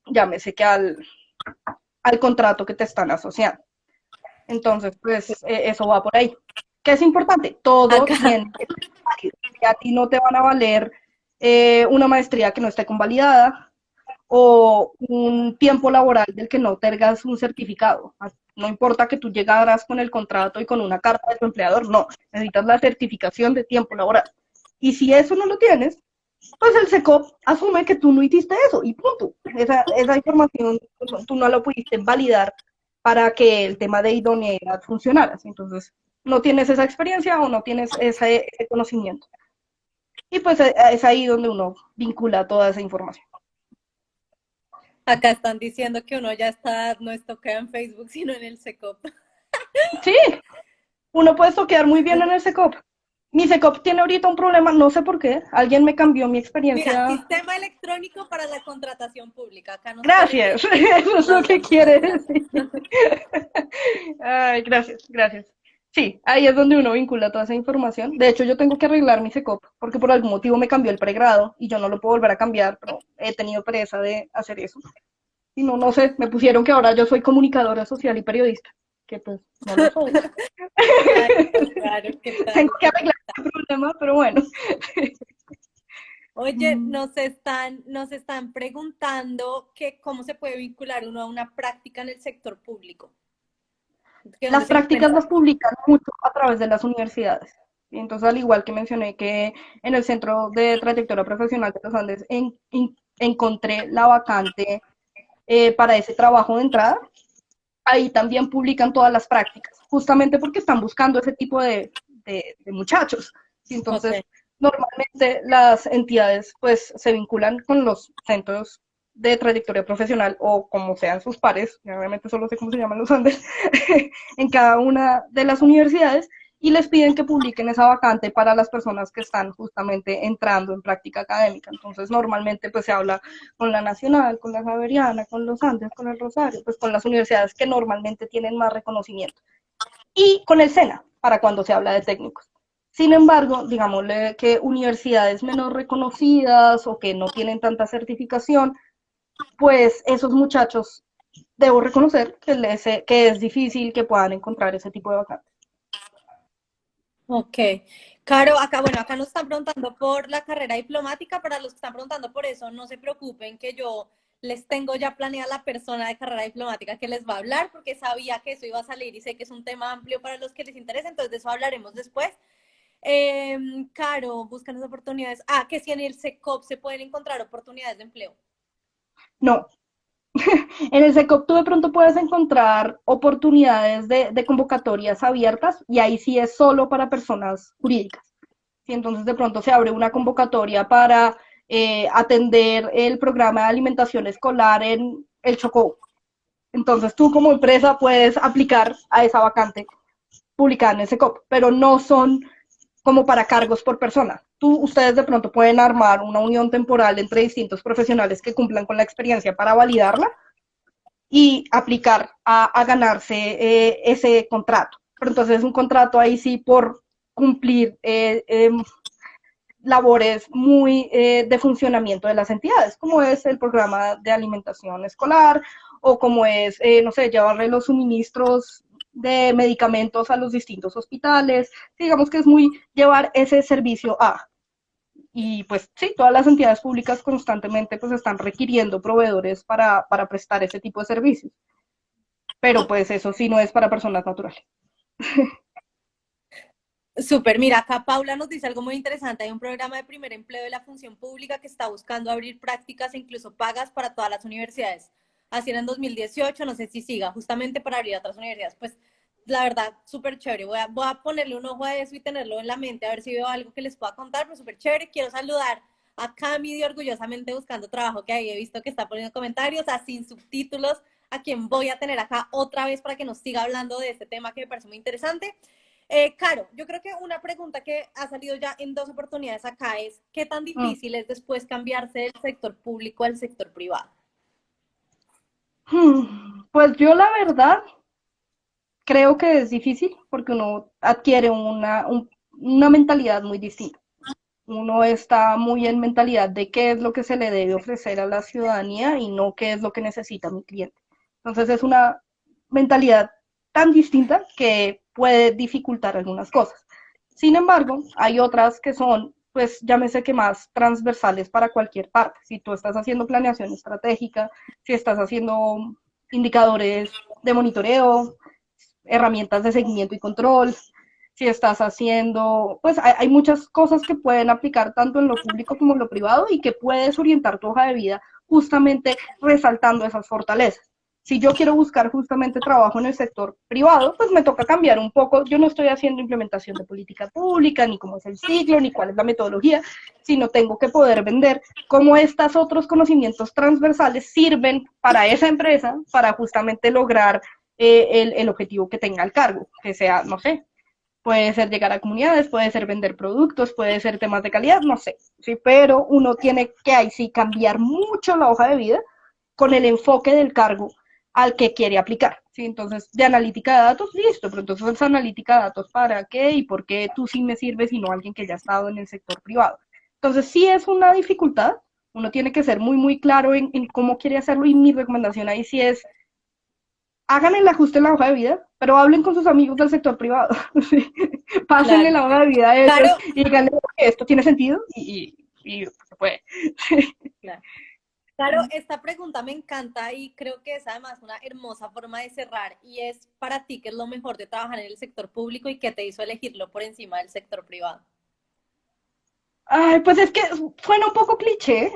llámese que al contrato que te están asociando. Entonces, pues eso va por ahí. ¿Qué es importante? Todo Acá, tiene que ser válido. A ti no te van a valer una maestría que no esté convalidada o un tiempo laboral del que no tengas un certificado. No importa que tú llegaras con el contrato y con una carta de tu empleador, no. Necesitas la certificación de tiempo laboral. Y si eso no lo tienes, pues el SECOP asume que tú no hiciste eso y punto. Esa información tú no lo pudiste validar para que el tema de idoneidad funcionara. Entonces, no tienes esa experiencia o no tienes ese conocimiento. Y pues es ahí donde uno vincula toda esa información. acá están diciendo que uno ya está, no estoquea en Facebook, sino en el SECOP. Sí, uno puede toquear muy bien en el SECOP. Mi SECOP tiene ahorita un problema, no sé por qué. Alguien me cambió mi Mira, experiencia. sistema electrónico para la contratación pública. Acá nos ponen Gracias, bien. eso es lo Más que bien, quiere gracias. decir. Ay, gracias, gracias. Sí, ahí es donde uno vincula toda esa información. De hecho, yo tengo que arreglar mi SECOP porque por algún motivo me cambió el pregrado y yo no lo puedo volver a cambiar, pero he tenido pereza de hacer eso. Y no, no sé, me pusieron que ahora yo soy comunicadora social y periodista, que pues no lo soy. Ay, no, claro, ¿qué Tengo tal? que arreglar ese problema, pero bueno. Oye, nos están preguntando que cómo se puede vincular uno a una práctica en el sector público. ¿Qué dónde Las se prácticas encuentra? las publican mucho a través de las universidades. Y entonces, al igual que mencioné que en el Centro de Trayectoria Profesional de los Andes encontré la vacante para ese trabajo de entrada, ahí también publican todas las prácticas, justamente porque están buscando ese tipo de muchachos. Y Ok, entonces, normalmente las entidades pues se vinculan con los centros de trayectoria profesional o como sean sus pares, obviamente solo sé cómo se llaman los Andes, en cada una de las universidades y les piden que publiquen esa vacante para las personas que están justamente entrando en práctica académica. Entonces, normalmente pues se habla con la Nacional, con la Javeriana, con los Andes, con el Rosario, pues con las universidades que normalmente tienen más reconocimiento. Y con el SENA, para cuando se habla de técnicos. Sin embargo, digámosle que universidades menos reconocidas o que no tienen tanta certificación, pues esos muchachos, debo reconocer que es difícil que puedan encontrar ese tipo de vacantes. ok. Caro, acá, bueno, acá nos están preguntando por la carrera diplomática. Para los que están preguntando por eso, no se preocupen que yo les tengo ya planeada la persona de carrera diplomática que les va a hablar, porque sabía que eso iba a salir y sé que es un tema amplio para los que les interesa, entonces de eso hablaremos después. Caro, buscan las oportunidades. Ah, que si en el SECOP se pueden encontrar oportunidades de empleo. No, en el SECOP tú de pronto puedes encontrar oportunidades de convocatorias abiertas y ahí sí es solo para personas jurídicas. Y entonces de pronto se abre una convocatoria para atender el programa de alimentación escolar en el Chocó. Entonces tú como empresa puedes aplicar a esa vacante publicada en el SECOP, pero no son como para cargos por persona. Ustedes de pronto pueden armar una unión temporal entre distintos profesionales que cumplan con la experiencia para validarla y aplicar a ganarse ese contrato. Pero entonces es un contrato ahí sí por cumplir labores muy de funcionamiento de las entidades, como es el programa de alimentación escolar o como es, no sé, llevarle los suministros de medicamentos a los distintos hospitales. Digamos que es muy llevar ese servicio a. Y pues sí, todas las entidades públicas constantemente pues están requiriendo proveedores para prestar ese tipo de servicios. Pero pues eso sí no es para personas naturales. Súper, mira, acá Paula nos dice algo muy interesante. Hay un programa de primer empleo de la función pública que está buscando abrir prácticas e incluso pagas para todas las universidades. Así era en 2018, no sé si siga, justamente para abrir a otras universidades. Pues la verdad, súper chévere. Voy a ponerle un ojo a eso y tenerlo en la mente, a ver si veo algo que les pueda contar, pero súper chévere. Quiero saludar a Cami de Orgullosamente Buscando Trabajo, que ahí he visto que está poniendo comentarios, a Sin Subtítulos, a quien voy a tener acá otra vez para que nos siga hablando de este tema que me parece muy interesante. Caro, yo creo que una pregunta que ha salido ya en dos oportunidades acá es, ¿qué tan difícil es después cambiarse del sector público al sector privado? Pues yo la verdad creo que es difícil porque uno adquiere una mentalidad muy distinta. Uno está muy en mentalidad de qué es lo que se le debe ofrecer a la ciudadanía y no qué es lo que necesita mi cliente. Entonces es una mentalidad tan distinta que puede dificultar algunas cosas. Sin embargo, hay otras que son, pues llámese que más transversales para cualquier parte. Si tú estás haciendo planeación estratégica, si estás haciendo indicadores de monitoreo, herramientas de seguimiento y control, si estás haciendo, pues hay muchas cosas que pueden aplicar tanto en lo público como en lo privado y que puedes orientar tu hoja de vida justamente resaltando esas fortalezas. Si yo quiero buscar justamente trabajo en el sector privado, pues me toca cambiar un poco. Yo no estoy haciendo implementación de política pública, ni cómo es el ciclo, ni cuál es la metodología, sino tengo que poder vender cómo estos otros conocimientos transversales sirven para esa empresa para justamente lograr el objetivo que tenga el cargo, que sea, no sé, puede ser llegar a comunidades, puede ser vender productos, puede ser temas de calidad, no sé, ¿sí? Pero uno tiene que ahí sí cambiar mucho la hoja de vida con el enfoque del cargo al que quiere aplicar, ¿sí? Entonces, de analítica de datos, listo, pero entonces esa analítica de datos, ¿para qué? ¿Y por qué tú sí me sirves y no alguien que ya ha estado en el sector privado? Entonces, sí es una dificultad, uno tiene que ser muy, muy claro en cómo quiere hacerlo, y mi recomendación ahí sí es, hagan el ajuste en la hoja de vida, pero hablen con sus amigos del sector privado, ¿sí? Pásenle Claro. la hoja de vida a ellos Caro, y díganle que esto tiene sentido y se puede. claro. Claro, esta pregunta me encanta y creo que es además una hermosa forma de cerrar y es para ti, ¿qué es lo mejor de trabajar en el sector público y qué te hizo elegirlo por encima del sector privado? Ay, pues es que suena un poco cliché,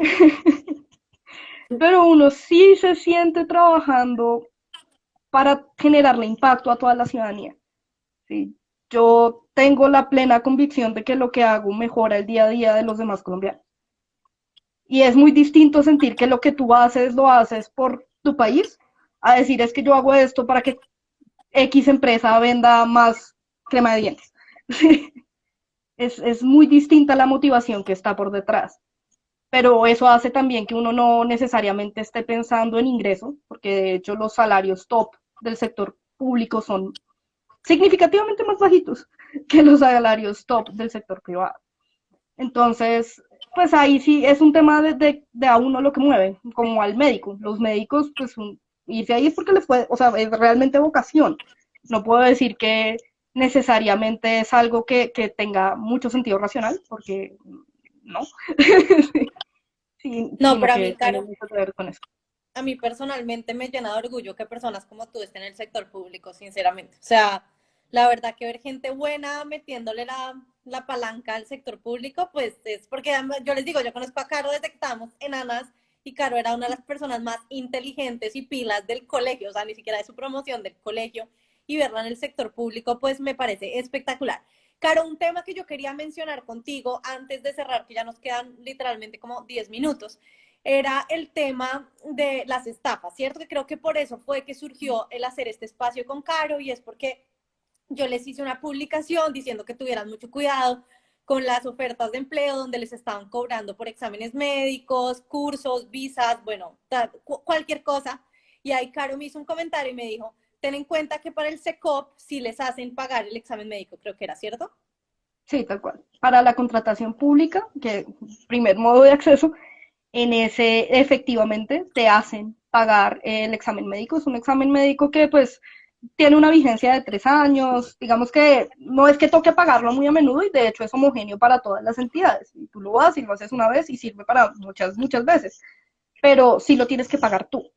pero uno sí se siente trabajando para generarle impacto a toda la ciudadanía. ¿Sí? Yo tengo la plena convicción de que lo que hago mejora el día a día de los demás colombianos. Y es muy distinto sentir que lo que tú haces lo haces por tu país, a decir es que yo hago esto para que X empresa venda más crema de dientes. Es muy distinta la motivación que está por detrás. Pero eso hace también que uno no necesariamente esté pensando en ingreso, porque de hecho los salarios top del sector público son significativamente más bajitos que los salarios top del sector privado. Entonces, pues ahí sí es un tema de a uno lo que mueve, como al médico. Los médicos, pues, irse ahí es porque les puede, o sea, es realmente vocación. No puedo decir que necesariamente es algo que tenga mucho sentido racional, porque no, sí, No, sino pero a mí, que tiene Caro, mucho que ver con eso. a mí personalmente me llena de orgullo que personas como tú estén en el sector público, sinceramente. O sea, la verdad que ver gente buena metiéndole la palanca al sector público, pues es porque yo les digo, yo conozco a Caro desde que estábamos enanas y Caro era una de las personas más inteligentes y pilas del colegio, o sea, ni siquiera de su promoción del colegio, y verla en el sector público, pues me parece espectacular. Caro, un tema que yo quería mencionar contigo antes de cerrar, que ya nos quedan literalmente como 10 minutos, era el tema de las estafas, ¿cierto? Que creo que por eso fue que surgió el hacer este espacio con Caro y es porque yo les hice una publicación diciendo que tuvieran mucho cuidado con las ofertas de empleo donde les estaban cobrando por exámenes médicos, cursos, visas, bueno, cualquier cosa. Y ahí Caro me hizo un comentario y me dijo, ten en cuenta que para el SECOP sí les hacen pagar el examen médico, creo que era, ¿cierto? Sí, tal cual. Para la contratación pública, que primer modo de acceso, en ese efectivamente te hacen pagar el examen médico. Es un examen médico que pues tiene una vigencia de 3 años, digamos que no es que toque pagarlo muy a menudo y de hecho es homogéneo para todas las entidades. Y tú lo vas y lo haces una vez y sirve para muchas, muchas veces, pero sí lo tienes que pagar tú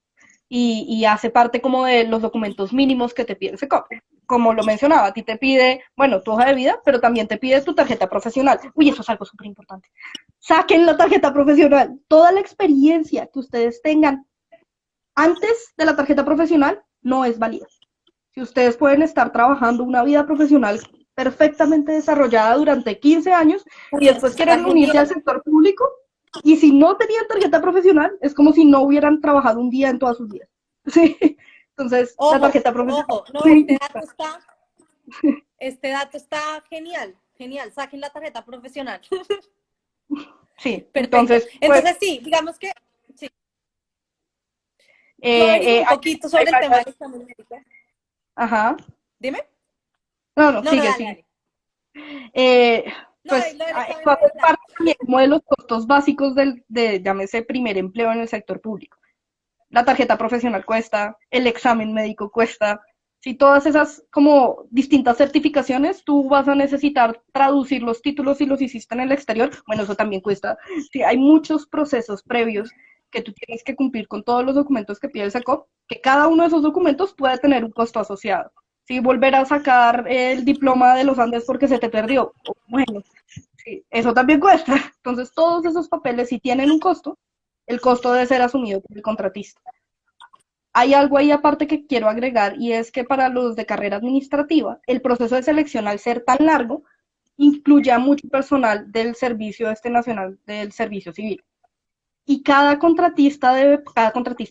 y hace parte como de los documentos mínimos que te pide el SECOP. Como lo mencionaba, a ti te pide, bueno, tu hoja de vida, pero también te pide tu tarjeta profesional. Uy, eso es algo súper importante. Saquen la tarjeta profesional. Toda la experiencia que ustedes tengan antes de la tarjeta profesional no es válida. Si ustedes pueden estar trabajando una vida profesional perfectamente desarrollada durante 15 años y Uy, eso después está quieren unirse al genial. sector público, y si no tenían tarjeta profesional, es como si no hubieran trabajado un día en todas sus vidas. ¿Sí? Entonces, la Ojo, tarjeta profesional ojo, no, es muy importante. este dato está genial, genial, saquen la tarjeta profesional. Sí, Perfecto. entonces, pues, Entonces sí, digamos que sí. Tú averiguo un poquito hay sobre el tema varias, del examen médico. ajá, Dime. no, no, No, no, sigue, dale, sigue. dale. Eh, No, pues, lo del examen eso hace médico. parte también como de los costos básicos llámese, primer empleo en el sector público. La tarjeta profesional cuesta, el examen médico cuesta. Si todas esas como distintas certificaciones, tú vas a necesitar traducir los títulos si los hiciste en el exterior, bueno, eso también cuesta. Sí, hay muchos procesos previos que tú tienes que cumplir con todos los documentos que pide el SECOP, que cada uno de esos documentos puede tener un costo asociado. Si volver a sacar el diploma de los Andes porque se te perdió, bueno, sí, eso también cuesta. Entonces, todos esos papeles sí tienen un costo, el costo debe ser asumido por el contratista. Hay algo ahí aparte que quiero agregar y es que para los de carrera administrativa, el proceso de selección al ser tan largo, incluye a mucho personal del servicio nacional del servicio civil. Y cada contratista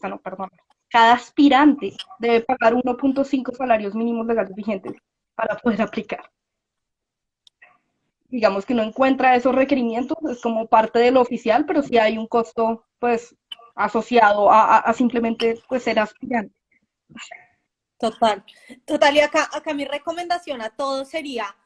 no, perdón, cada aspirante debe pagar 1.5 salarios mínimos legales vigentes para poder aplicar. Digamos que no encuentra esos requerimientos, es como parte de lo oficial, pero sí hay un costo pues asociado a simplemente pues ser aspirante. Total, total. Y acá mi recomendación a todos sería,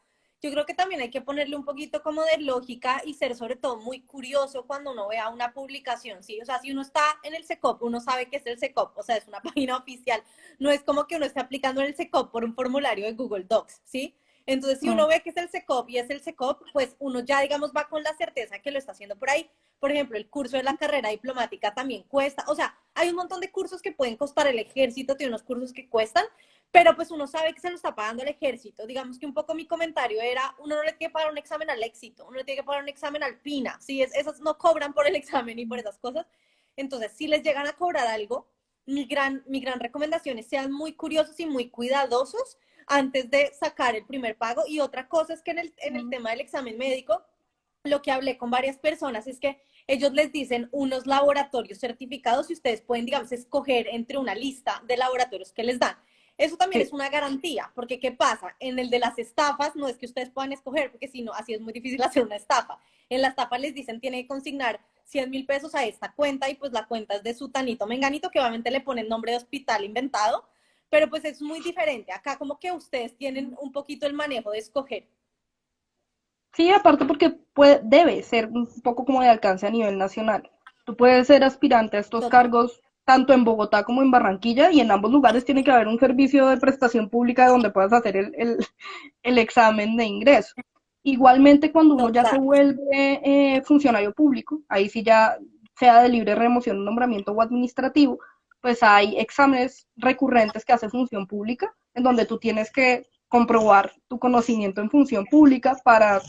yo creo que también hay que ponerle un poquito como de lógica y ser sobre todo muy curioso cuando uno vea una publicación, ¿sí? O sea, si uno está en el SECOP, uno sabe que es el SECOP, o sea, es una página oficial. No es como que uno esté aplicando en el SECOP por un formulario de Google Docs, ¿sí? Entonces, si uno Mm. ve que es el SECOP y es el SECOP, pues uno ya, digamos, va con la certeza que lo está haciendo por ahí. Por ejemplo, el curso de la carrera diplomática también cuesta, o sea, hay un montón de cursos que pueden costar, el ejército tiene unos cursos que cuestan, pero pues uno sabe que se lo está pagando el ejército. Digamos que un poco mi comentario era, uno no le tiene que pagar un examen al éxito, uno le tiene que pagar un examen al PINA, ¿sí? Esas no cobran por el examen y por esas cosas. Entonces, si les llegan a cobrar algo, mi gran recomendación es sean muy curiosos y muy cuidadosos antes de sacar el primer pago. Y otra cosa es que en el tema del examen médico, lo que hablé con varias personas es que ellos les dicen unos laboratorios certificados y ustedes pueden, digamos, escoger entre una lista de laboratorios que les dan. Eso también es Sí. una garantía, porque ¿qué pasa? En el de las estafas no es que ustedes puedan escoger, porque si no, así es muy difícil hacer una estafa. En la estafa les dicen, tiene que consignar 100.000 pesos a esta cuenta y pues la cuenta es de su tanito menganito, que obviamente le ponen nombre de hospital inventado, pero pues es muy diferente. Acá como que ustedes tienen un poquito el manejo de escoger. Sí, aparte porque debe ser un poco como de alcance a nivel nacional. Tú puedes ser aspirante a estos Total, cargos tanto en Bogotá como en Barranquilla y en ambos lugares tiene que haber un servicio de prestación pública donde puedas hacer el examen de ingreso. Igualmente cuando uno ya se total. vuelve funcionario público, ahí sí ya sea de libre remoción, nombramiento o administrativo, pues hay exámenes recurrentes que hace función pública en donde tú tienes que comprobar tu conocimiento en función pública para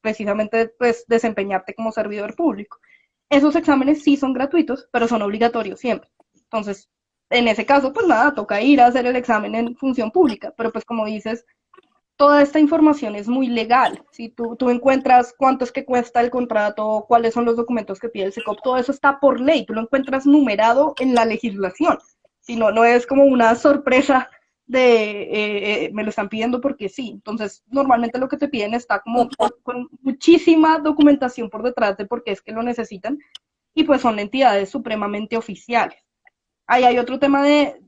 precisamente pues desempeñarte como servidor público. Esos exámenes sí son gratuitos, pero son obligatorios siempre. Entonces, en ese caso, pues nada, toca ir a hacer el examen en función pública, pero pues como dices, toda esta información es muy legal. Si tú encuentras cuánto es que cuesta el contrato, cuáles son los documentos que pide el SECOP, todo eso está por ley, tú lo encuentras numerado en la legislación. Si no, no es como una sorpresa de me lo están pidiendo porque sí. Entonces, normalmente lo que te piden está como Total. con muchísima documentación por detrás de por qué es que lo necesitan y pues son entidades supremamente oficiales. Ahí hay otro tema de,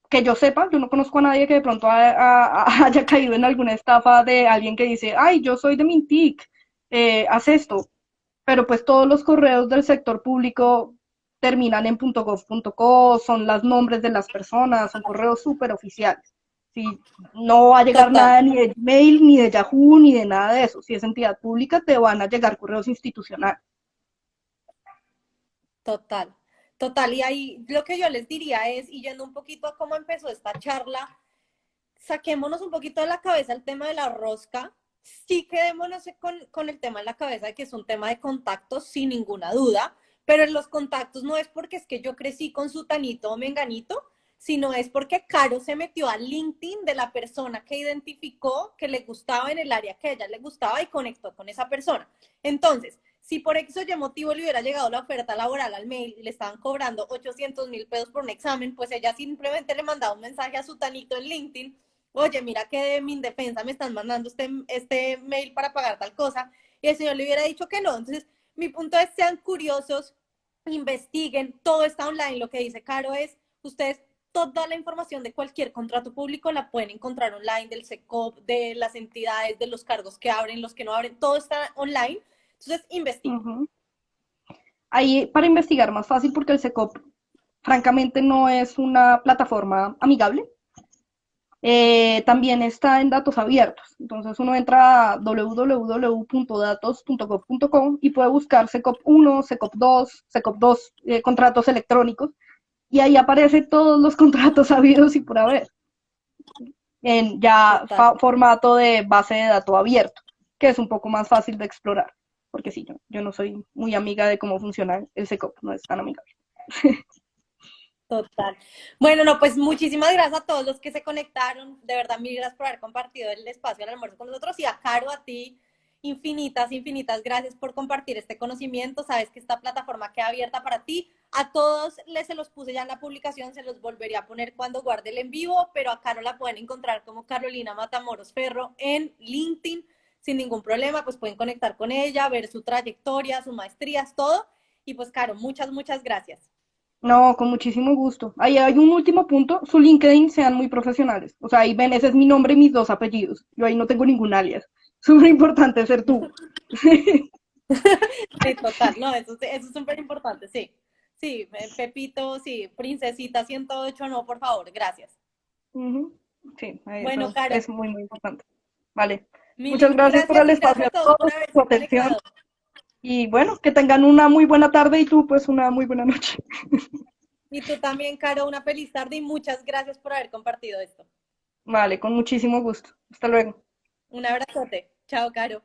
que yo sepa, yo no conozco a nadie que de pronto haya caído en alguna estafa de alguien que dice, ay, yo soy de Mintic, haz esto, pero pues todos los correos del sector público terminan en .gov.co, son los nombres de las personas, son correos súper oficiales. Si no va a llegar Total. nada ni de Gmail, ni de Yahoo, ni de nada de eso. Si es entidad pública, te van a llegar correos institucionales. Total, total. Y ahí lo que yo les diría es, y yendo un poquito a cómo empezó esta charla, saquémonos un poquito de la cabeza el tema de la rosca. Sí quedémonos con el tema en la cabeza de que es un tema de contactos, sin ninguna duda, pero en los contactos no es porque es que yo crecí con su tanito o menganito, sino es porque Caro se metió al LinkedIn de la persona que identificó que le gustaba en el área que a ella le gustaba y conectó con esa persona. Entonces, si por X o Y motivo le hubiera llegado la oferta laboral al mail y le estaban cobrando 800.000 pesos por un examen, pues ella simplemente le mandaba un mensaje a su tanito en LinkedIn: oye, mira que de mi indefensa me están mandando este mail para pagar tal cosa, y el señor le hubiera dicho que no. Entonces, mi punto es, sean curiosos, investiguen, todo está online. Lo que dice Caro es, ustedes toda la información de cualquier contrato público la pueden encontrar online, del SECOP, de las entidades, de los cargos que abren, los que no abren, todo está online. Entonces, investiguen. Uh -huh. Ahí para investigar más fácil porque el SECOP francamente no es una plataforma amigable. También está en datos abiertos. Entonces uno entra a www.datos.gov.co y puede buscar SECOP 1, SECOP 2 contratos electrónicos y ahí aparece todos los contratos habidos y por haber en ya Total. formato de base de datos abierto, que es un poco más fácil de explorar. Porque sí, yo no soy muy amiga de cómo funciona el SECOP, no es tan amigable. Total. Bueno, no, pues muchísimas gracias a todos los que se conectaron. De verdad, mil gracias por haber compartido el espacio del almuerzo con nosotros. Y a Caro, a ti, infinitas, infinitas gracias por compartir este conocimiento. Sabes que esta plataforma queda abierta para ti. A todos les se los puse ya en la publicación, se los volvería a poner cuando guarde el en vivo, pero a Caro la pueden encontrar como Carolina Matamoros Ferro en LinkedIn sin ningún problema. Pues pueden conectar con ella, ver su trayectoria, sus maestrías, todo. Y pues, Caro, muchas, muchas gracias. No, con muchísimo gusto. Ahí hay un último punto, su LinkedIn sean muy profesionales. O sea, ahí ven, ese es mi nombre y mis dos apellidos. Yo ahí no tengo ningún alias. Súper importante ser tú. Sí, total, no, eso es súper importante, sí. Sí, Pepito, sí, Princesita 108 no, por favor, gracias. Ujú. Sí, Bueno, eso Caro, es muy, muy importante. Vale. mil y Muchas mil gracias por el gracias y espacio gracias a a todos por todos, por su haberse atención. conectado. Y bueno, que tengan una muy buena tarde y tú pues una muy buena noche. Y tú también, Caro, una feliz tarde y muchas gracias por haber compartido esto. Vale, con muchísimo gusto. Hasta luego. Un abrazote. Chao, Caro.